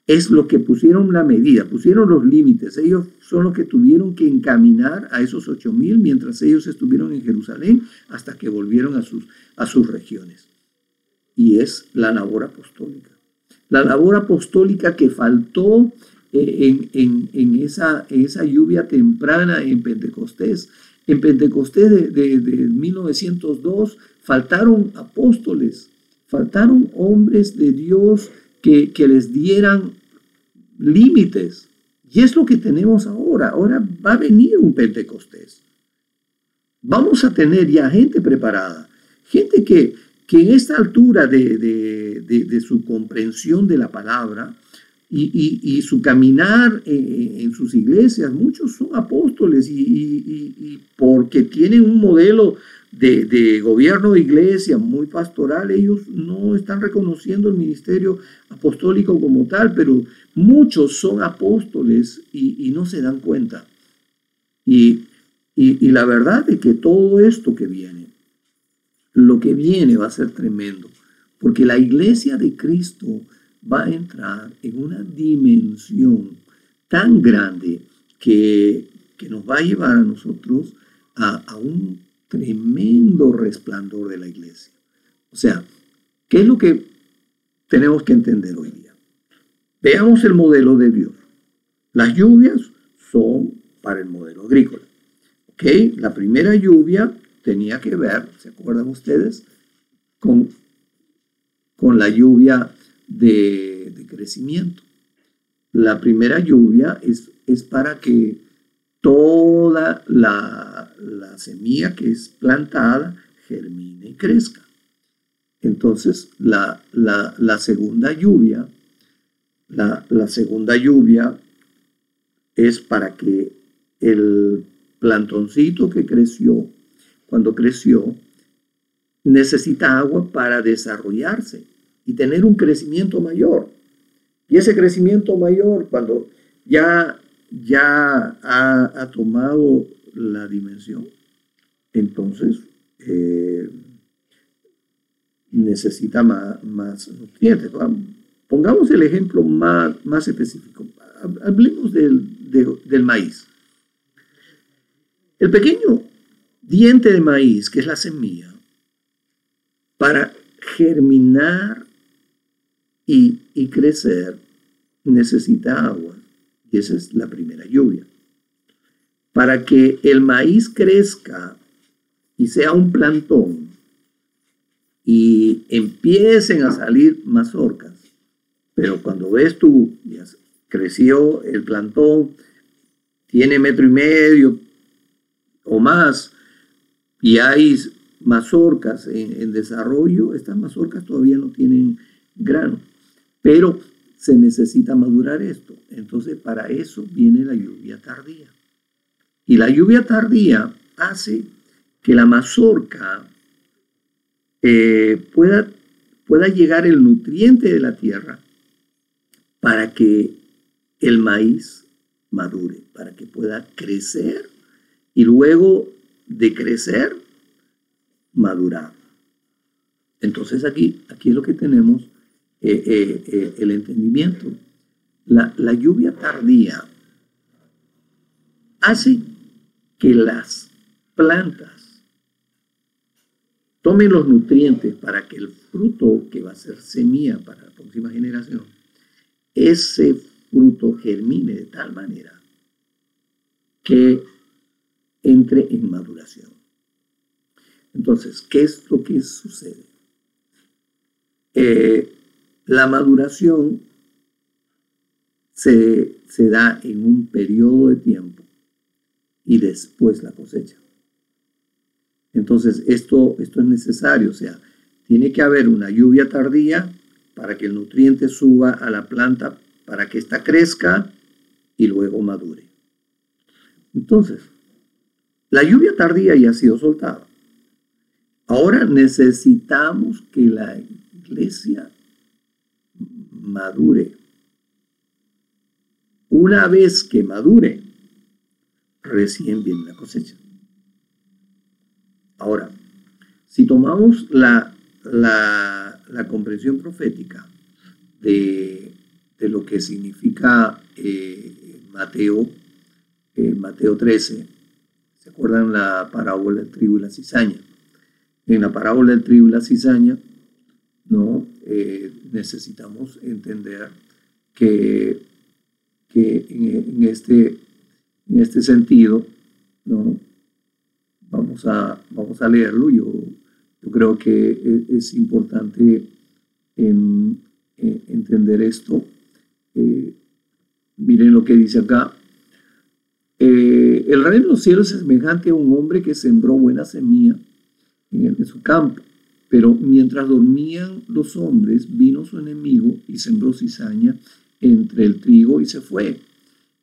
es lo que pusieron la medida, pusieron los límites. Ellos son los que tuvieron que encaminar a esos 8,000 mientras ellos estuvieron en Jerusalén hasta que volvieron a sus regiones. Y es la labor apostólica. La labor apostólica que faltó en esa lluvia temprana en Pentecostés. En Pentecostés de 1902 faltaron apóstoles, faltaron hombres de Dios que les dieran límites. Y es lo que tenemos ahora. Ahora va a venir un Pentecostés. Vamos a tener ya gente preparada, gente que en esta altura de su comprensión de la palabra y su caminar en sus iglesias, muchos son apóstoles y porque tienen un modelo de gobierno de iglesia muy pastoral, ellos no están reconociendo el ministerio apostólico como tal, pero muchos son apóstoles y no se dan cuenta. Y la verdad es que todo esto que viene, lo que viene va a ser tremendo, porque la iglesia de Cristo va a entrar en una dimensión tan grande que nos va a llevar a nosotros a un tremendo resplandor de la iglesia. O sea, ¿qué es lo que tenemos que entender hoy día? Veamos el modelo de Dios. Las lluvias son para el modelo agrícola. ¿Ok? La primera lluvia tenía que ver, ¿se acuerdan ustedes? Con la lluvia de crecimiento. La primera lluvia es para que toda la semilla que es plantada germine y crezca. Entonces, la segunda lluvia, la segunda lluvia es para que el plantoncito que creció, cuando creció, necesita agua para desarrollarse y tener un crecimiento mayor. Y ese crecimiento mayor, cuando ya ha tomado la dimensión, entonces necesita más nutrientes. Pongamos el ejemplo más específico. Hablemos del maíz. El pequeño diente de maíz, que es la semilla, para germinar y crecer, necesita agua. Y esa es la primera lluvia. Para que el maíz crezca y sea un plantón y empiecen a salir mazorcas, pero cuando ves tú, ya creció el plantón, tiene 1,5 metros o más, y hay mazorcas en desarrollo, estas mazorcas todavía no tienen grano, pero se necesita madurar esto. Entonces, para eso viene la lluvia tardía. Y la lluvia tardía hace que la mazorca pueda llegar el nutriente de la tierra para que el maíz madure, para que pueda crecer y luego de crecer, madurar. Entonces aquí es lo que tenemos el entendimiento. La lluvia tardía hace que las plantas tomen los nutrientes para que el fruto que va a ser semilla para la próxima generación, ese fruto germine de tal manera que entre en maduración. Entonces, ¿qué es lo que sucede? La maduración se da en un periodo de tiempo y después la cosecha. Entonces, esto es necesario, o sea, tiene que haber una lluvia tardía para que el nutriente suba a la planta, para que ésta crezca y luego madure. Entonces, la lluvia tardía ya ha sido soltada. Ahora necesitamos que la iglesia madure. Una vez que madure, recién viene la cosecha. Ahora, si tomamos la comprensión profética de lo que significa Mateo 13, ¿se acuerdan la parábola del trigo y la cizaña? En la parábola del trigo y la cizaña, ¿no? Necesitamos entender que en este sentido, ¿no? Vamos a leerlo. Yo creo que es importante entender esto. Miren lo que dice acá. El reino de los cielos es semejante a un hombre que sembró buena semilla en su campo. Pero mientras dormían los hombres, vino su enemigo y sembró cizaña entre el trigo y se fue.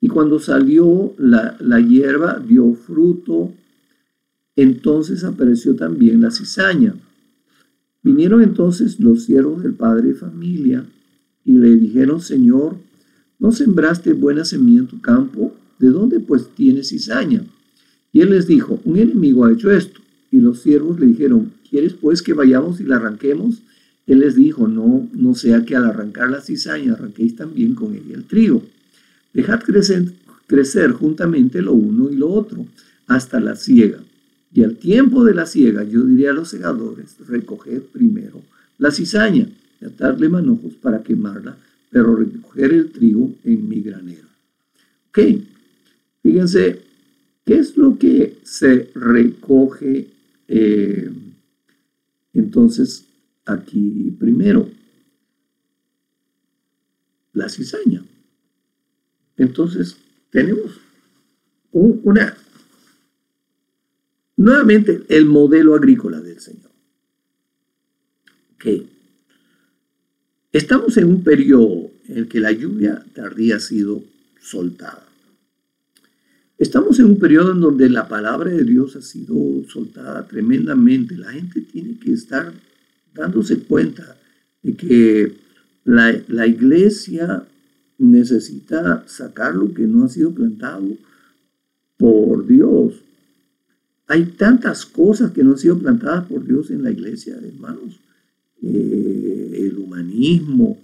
Y cuando salió la hierba, dio fruto. Entonces apareció también la cizaña. Vinieron entonces los siervos del padre de familia y le dijeron: Señor, ¿no sembraste buena semilla en tu campo? ¿De dónde pues tienes cizaña? Y él les dijo: un enemigo ha hecho esto. Y los siervos le dijeron: ¿quieres pues que vayamos y la arranquemos? Él les dijo: no sea que al arrancar la cizaña arranquéis también con ella el trigo. Dejad crecer juntamente lo uno y lo otro hasta la siega. Y al tiempo de la siega yo diré a los segadores: recoged primero la cizaña y atadle manojos para quemarla, pero recoger el trigo en mi granero. Ok, fíjense, ¿qué es lo que se recoge entonces aquí primero? la cizaña. Entonces, tenemos nuevamente el modelo agrícola del Señor. Okay. Estamos en un periodo en el que la lluvia tardía ha sido soltada. Estamos en un periodo en donde la palabra de Dios ha sido soltada tremendamente. La gente tiene que estar dándose cuenta de que la iglesia necesita sacar lo que no ha sido plantado por Dios. Hay tantas cosas que no han sido plantadas por Dios en la iglesia, hermanos. El humanismo,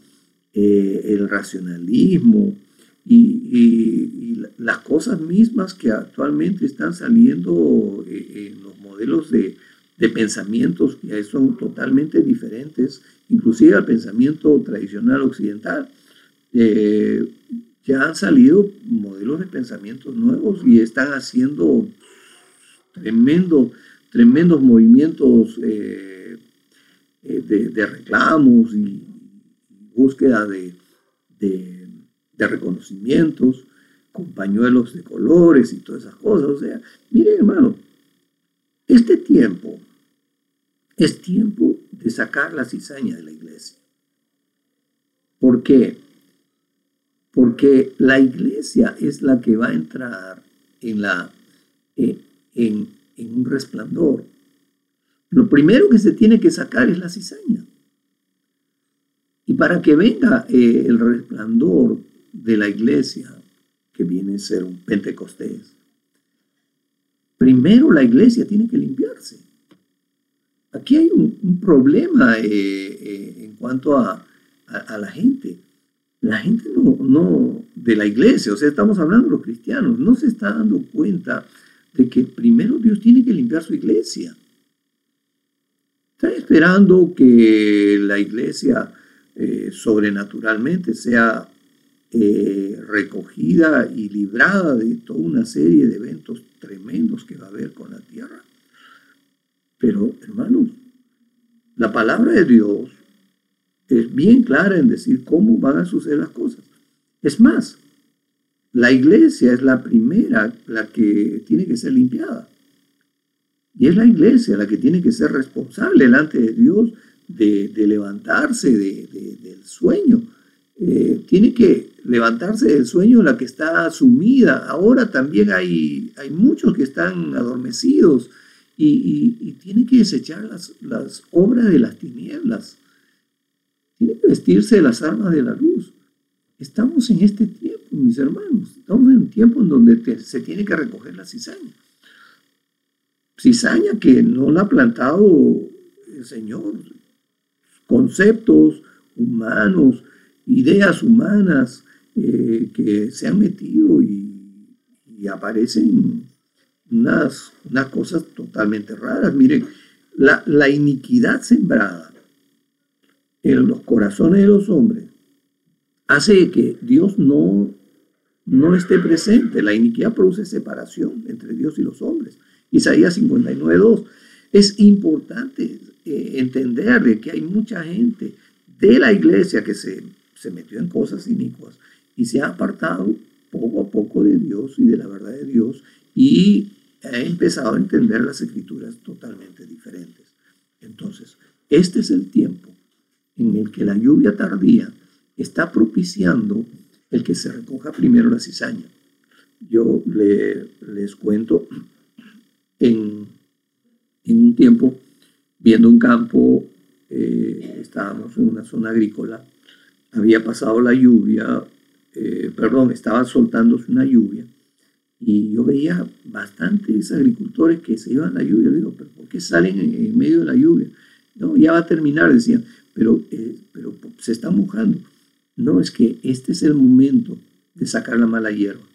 el racionalismo y las cosas mismas que actualmente están saliendo en los modelos de pensamientos que son totalmente diferentes, inclusive al pensamiento tradicional occidental. Ya han salido modelos de pensamientos nuevos y están haciendo tremendos movimientos de reclamos y búsqueda de reconocimientos con pañuelos de colores y todas esas cosas. O sea, miren, hermano, este tiempo es tiempo de sacar la cizaña de la iglesia. ¿Por qué? Porque la iglesia es la que va a entrar en un resplandor. Lo primero que se tiene que sacar es la cizaña. Y para que venga el resplandor de la iglesia, que viene a ser un Pentecostés, primero la iglesia tiene que limpiarse. Aquí hay un problema en cuanto a la gente. La gente no de la iglesia, o sea, estamos hablando de los cristianos, no se está dando cuenta de que primero Dios tiene que limpiar su iglesia. Está esperando que la iglesia sobrenaturalmente sea recogida y librada de toda una serie de eventos tremendos que va a haber con la tierra. Pero, hermanos, la palabra de Dios es bien clara en decir cómo van a suceder las cosas. Es más, la iglesia es la primera, la que tiene que ser limpiada. Y es la iglesia la que tiene que ser responsable delante de Dios de levantarse del sueño. Tiene que levantarse del sueño la que está sumida. Ahora también hay muchos que están adormecidos y tiene que desechar las obras de las tinieblas. Tiene que vestirse de las armas de la luz. Estamos en este tiempo, mis hermanos. Estamos en un tiempo en donde se tiene que recoger la cizaña. Cizaña que no la ha plantado el Señor. Conceptos humanos, ideas humanas que se han metido y aparecen unas cosas totalmente raras. Miren, la iniquidad sembrada en los corazones de los hombres hace que Dios no esté presente. La iniquidad produce separación entre Dios y los hombres. Isaías 59:2. Es importante entender de que hay mucha gente de la iglesia que se metió en cosas inicuas y se ha apartado poco a poco de Dios y de la verdad de Dios y ha empezado a entender las escrituras totalmente diferentes. Entonces, este es el tiempo en el que la lluvia tardía está propiciando el que se recoja primero la cizaña. Yo les cuento, en un tiempo, viendo un campo, estábamos en una zona agrícola, había pasado la lluvia, estaba soltándose una lluvia, y yo veía bastantes agricultores que se iban a la lluvia. Digo, ¿pero por qué salen en medio de la lluvia? No, ya va a terminar, decían, pero se está mojando. No, es que este es el momento de sacar la mala hierba.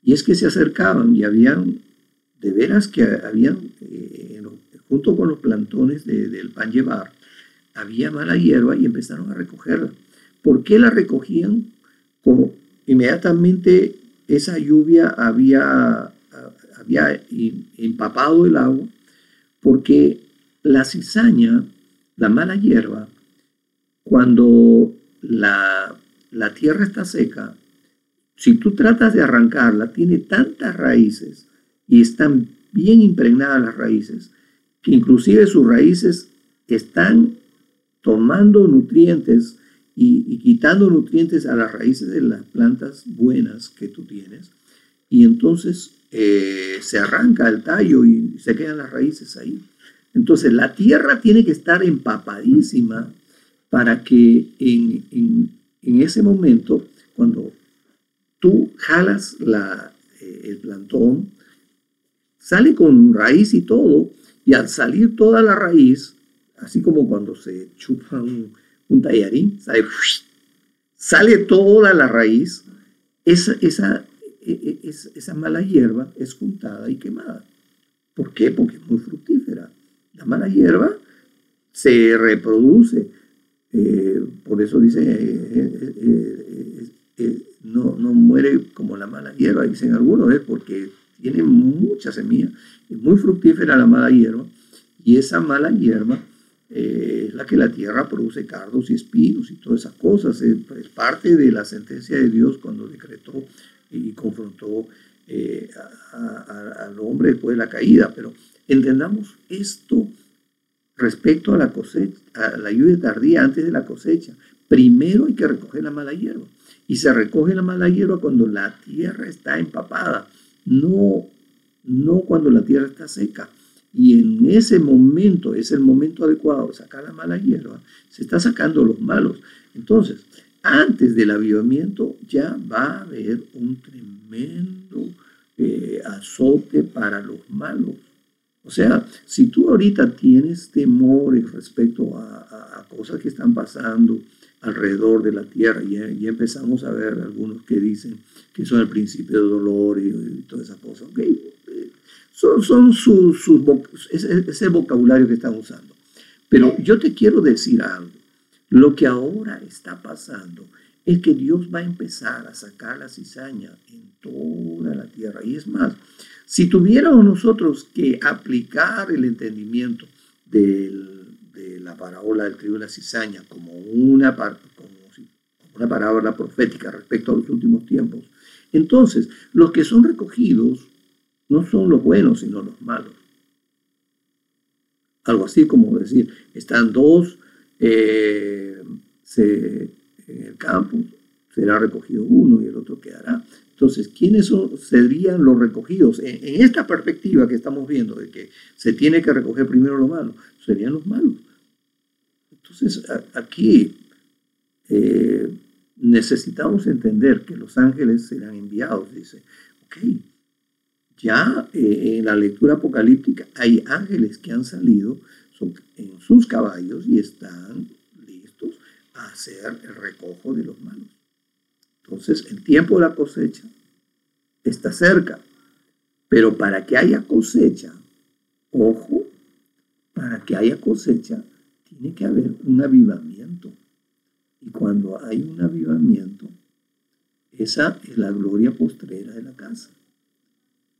Y es que se acercaban y habían, de veras que habían, junto con los plantones del pan llevar, había mala hierba y empezaron a recogerla. ¿Por qué la recogían? Como inmediatamente esa lluvia había empapado el agua, porque la cizaña, la mala hierba, cuando la tierra está seca, si tú tratas de arrancarla, tiene tantas raíces y están bien impregnadas las raíces, que inclusive sus raíces están tomando nutrientes y quitando nutrientes a las raíces de las plantas buenas que tú tienes, y entonces se arranca el tallo y se quedan las raíces ahí. Entonces la tierra tiene que estar empapadísima para que en ese momento, cuando tú jalas el plantón, sale con raíz y todo, y al salir toda la raíz, así como cuando se chupa un tallarín, sale toda la raíz, esa mala hierba es juntada y quemada. ¿Por qué? Porque es muy fructífera. La mala hierba se reproduce. Por eso dice, no muere como la mala hierba, dicen algunos, porque tiene mucha semilla, es muy fructífera la mala hierba, y esa mala hierba es la que la tierra produce cardos y espinos y todas esas cosas. Es parte de la sentencia de Dios cuando decretó y confrontó al hombre después de la caída. Pero entendamos esto respecto a la cosecha, a la lluvia tardía antes de la cosecha. Primero hay que recoger la mala hierba, y se recoge la mala hierba cuando la tierra está empapada, no cuando la tierra está seca. Y en ese momento es el momento adecuado de sacar la mala hierba. Se está sacando los malos. Entonces, antes del avivamiento ya va a haber un tremendo azote para los malos. O sea, si tú ahorita tienes temores respecto a cosas que están pasando alrededor de la tierra, ya empezamos a ver algunos que dicen que son el principio de dolor y todas esas cosas. Okay. Son ese vocabulario que están usando. Pero yo te quiero decir algo. Lo que ahora está pasando es que Dios va a empezar a sacar la cizaña en toda la tierra. Y es más, si tuviéramos nosotros que aplicar el entendimiento de la parábola del trigo y la cizaña como una parábola profética respecto a los últimos tiempos, entonces los que son recogidos no son los buenos, sino los malos. Algo así como decir, están dos en el campo, será recogido uno y el otro quedará. Entonces, ¿quiénes serían los recogidos? En esta perspectiva que estamos viendo, de que se tiene que recoger primero lo malo, serían los malos. Entonces, aquí necesitamos entender que los ángeles serán enviados. Dice, ok, ya en la lectura apocalíptica hay ángeles que han salido en sus caballos y están listos a hacer el recojo de los malos. Entonces, el tiempo de la cosecha está cerca, pero para que haya cosecha, ojo, para que haya cosecha tiene que haber un avivamiento. Y cuando hay un avivamiento, esa es la gloria postrera de la casa.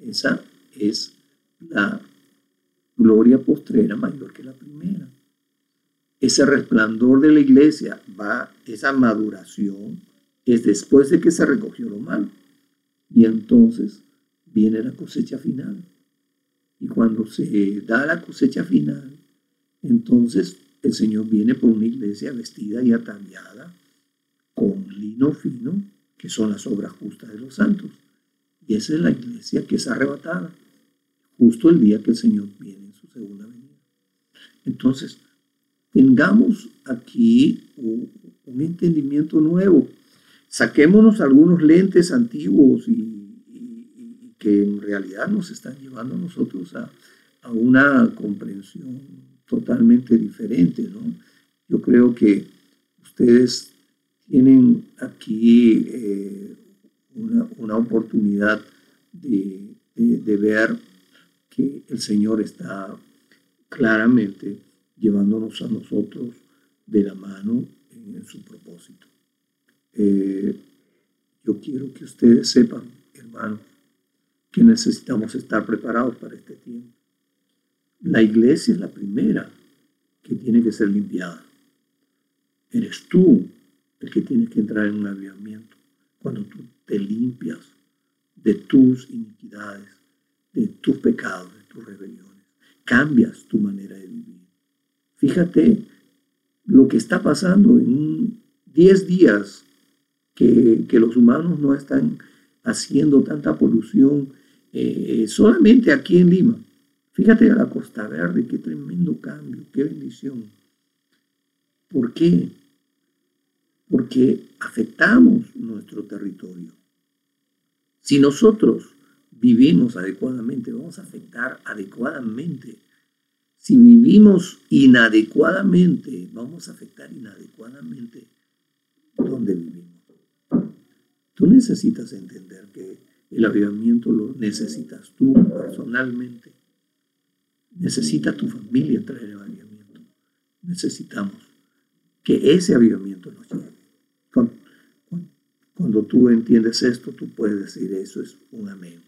Esa es la gloria postrera mayor que la primera. Ese resplandor de la iglesia esa maduración es después de que se recogió lo malo. Y entonces viene la cosecha final. Y cuando se da la cosecha final, entonces el Señor viene por una iglesia vestida y ataviada con lino fino, que son las obras justas de los santos. Y esa es la iglesia que es arrebatada, justo el día que el Señor viene en su segunda venida. Entonces, tengamos aquí un entendimiento nuevo. Saquémonos algunos lentes antiguos y que en realidad nos están llevando a nosotros a una comprensión totalmente diferente, ¿no? Yo creo que ustedes tienen aquí una oportunidad de ver que el Señor está claramente llevándonos a nosotros de la mano en su propósito. Yo quiero que ustedes sepan, hermanos, que necesitamos estar preparados para este tiempo. La iglesia es la primera que tiene que ser limpiada. Eres tú el que tiene que entrar en un avivamiento. Cuando tú te limpias de tus iniquidades, de tus pecados, de tus rebeliones, cambias tu manera de vivir. Fíjate lo que está pasando en 10 días que los humanos no están haciendo tanta polución solamente aquí en Lima. Fíjate a la Costa Verde, qué tremendo cambio, qué bendición. ¿Por qué? Porque afectamos nuestro territorio. Si nosotros vivimos adecuadamente, vamos a afectar adecuadamente. Si vivimos inadecuadamente, vamos a afectar inadecuadamente donde vivimos. Tú necesitas entender que el avivamiento lo necesitas tú personalmente. Necesita tu familia traer el avivamiento. Necesitamos que ese avivamiento nos llegue. Cuando tú entiendes esto, tú puedes decir eso es un amén.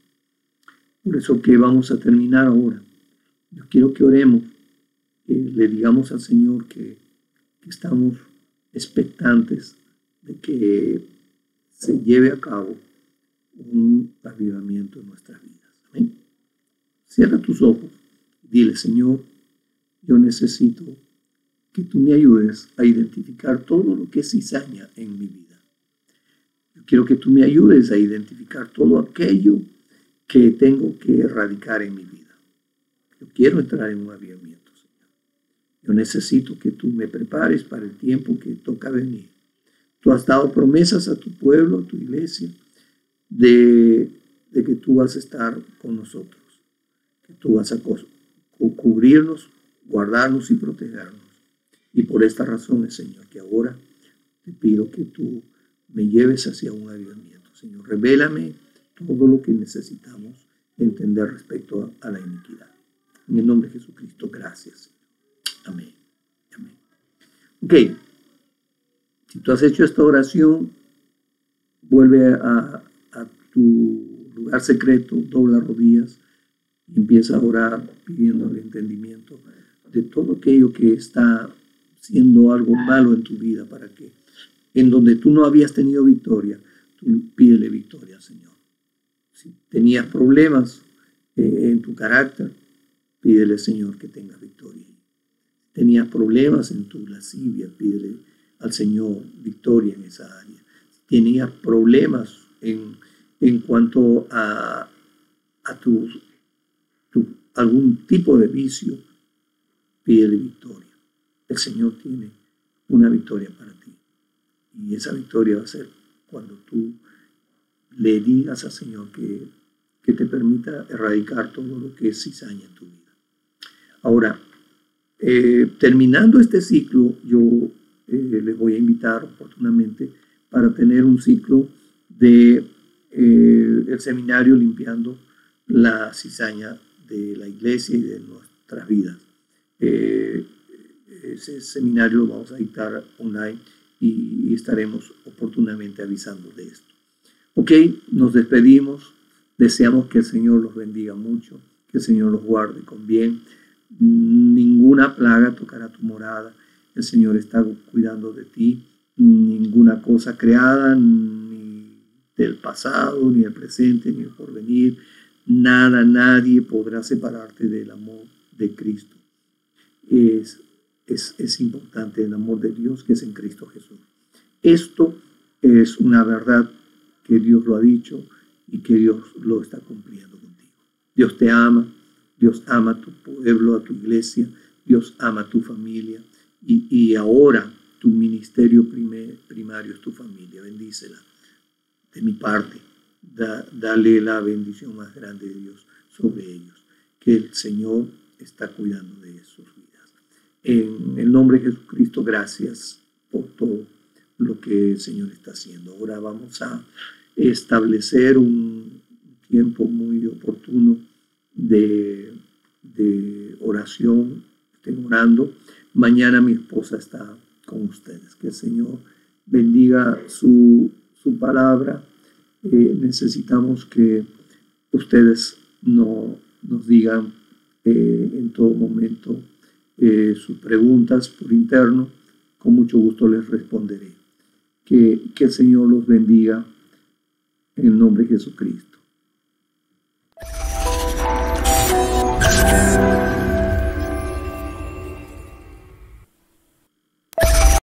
Por eso que vamos a terminar ahora. Yo quiero que oremos, que le digamos al Señor que estamos expectantes de que se lleve a cabo un avivamiento en nuestras vidas. Amén. Cierra tus ojos y dile, Señor, yo necesito que tú me ayudes a identificar todo lo que es cizaña en mi vida. Yo quiero que tú me ayudes a identificar todo aquello que tengo que erradicar en mi vida. Yo quiero entrar en un avivamiento, Señor. Yo necesito que tú me prepares para el tiempo que toca venir. Tú has dado promesas a tu pueblo, a tu iglesia, de que tú vas a estar con nosotros, que tú vas a cubrirnos, guardarnos y protegernos. Y por esta razón, Señor, que ahora te pido que tú me lleves hacia un avivamiento. Señor, revélame todo lo que necesitamos entender respecto a la iniquidad. En el nombre de Jesucristo, gracias. Amén. Amén. Ok. Si tú has hecho esta oración, vuelve a tu lugar secreto, dobla rodillas y empieza a orar pidiendo el entendimiento de todo aquello que está siendo algo malo en tu vida, para que en donde tú no habías tenido victoria, tú pídele victoria al Señor. Si tenías problemas en tu carácter, pídele, Señor, que tengas victoria. Si tenías problemas en tu lascivia, pídele al Señor victoria en esa área. Si tenías problemas en cuanto a algún tipo de vicio, pídele victoria. El Señor tiene una victoria para ti. Y esa victoria va a ser cuando tú le digas al Señor que te permita erradicar todo lo que es cizaña en tu vida. Ahora, terminando este ciclo, yo les voy a invitar oportunamente para tener un ciclo de el seminario limpiando la cizaña de la iglesia y de nuestras vidas. Ese seminario lo vamos a dictar online y estaremos oportunamente avisando de esto. Ok, nos despedimos. Deseamos que el Señor los bendiga mucho, que el Señor los guarde con bien. Ninguna plaga tocará tu morada. El Señor está cuidando de ti. Ninguna cosa creada, ni del pasado, ni del presente, ni del porvenir. Nada, nadie podrá separarte del amor de Cristo. Es importante el amor de Dios que es en Cristo Jesús. Esto es una verdad que Dios lo ha dicho y que Dios lo está cumpliendo contigo. Dios te ama, Dios ama a tu pueblo, a tu iglesia, Dios ama a tu familia y ahora tu ministerio primario es tu familia. Bendícela de mi parte. Dale la bendición más grande de Dios sobre ellos, que el Señor está cuidando de sus vidas. En el nombre de Jesucristo, gracias por todo lo que el Señor está haciendo. Ahora vamos a establecer un tiempo muy oportuno de oración. Estén orando. Mañana mi esposa está con ustedes. Que el Señor bendiga su palabra. Necesitamos que ustedes nos digan en todo momento sus preguntas por interno. Con mucho gusto les responderé. Que el Señor los bendiga en el nombre de Jesucristo.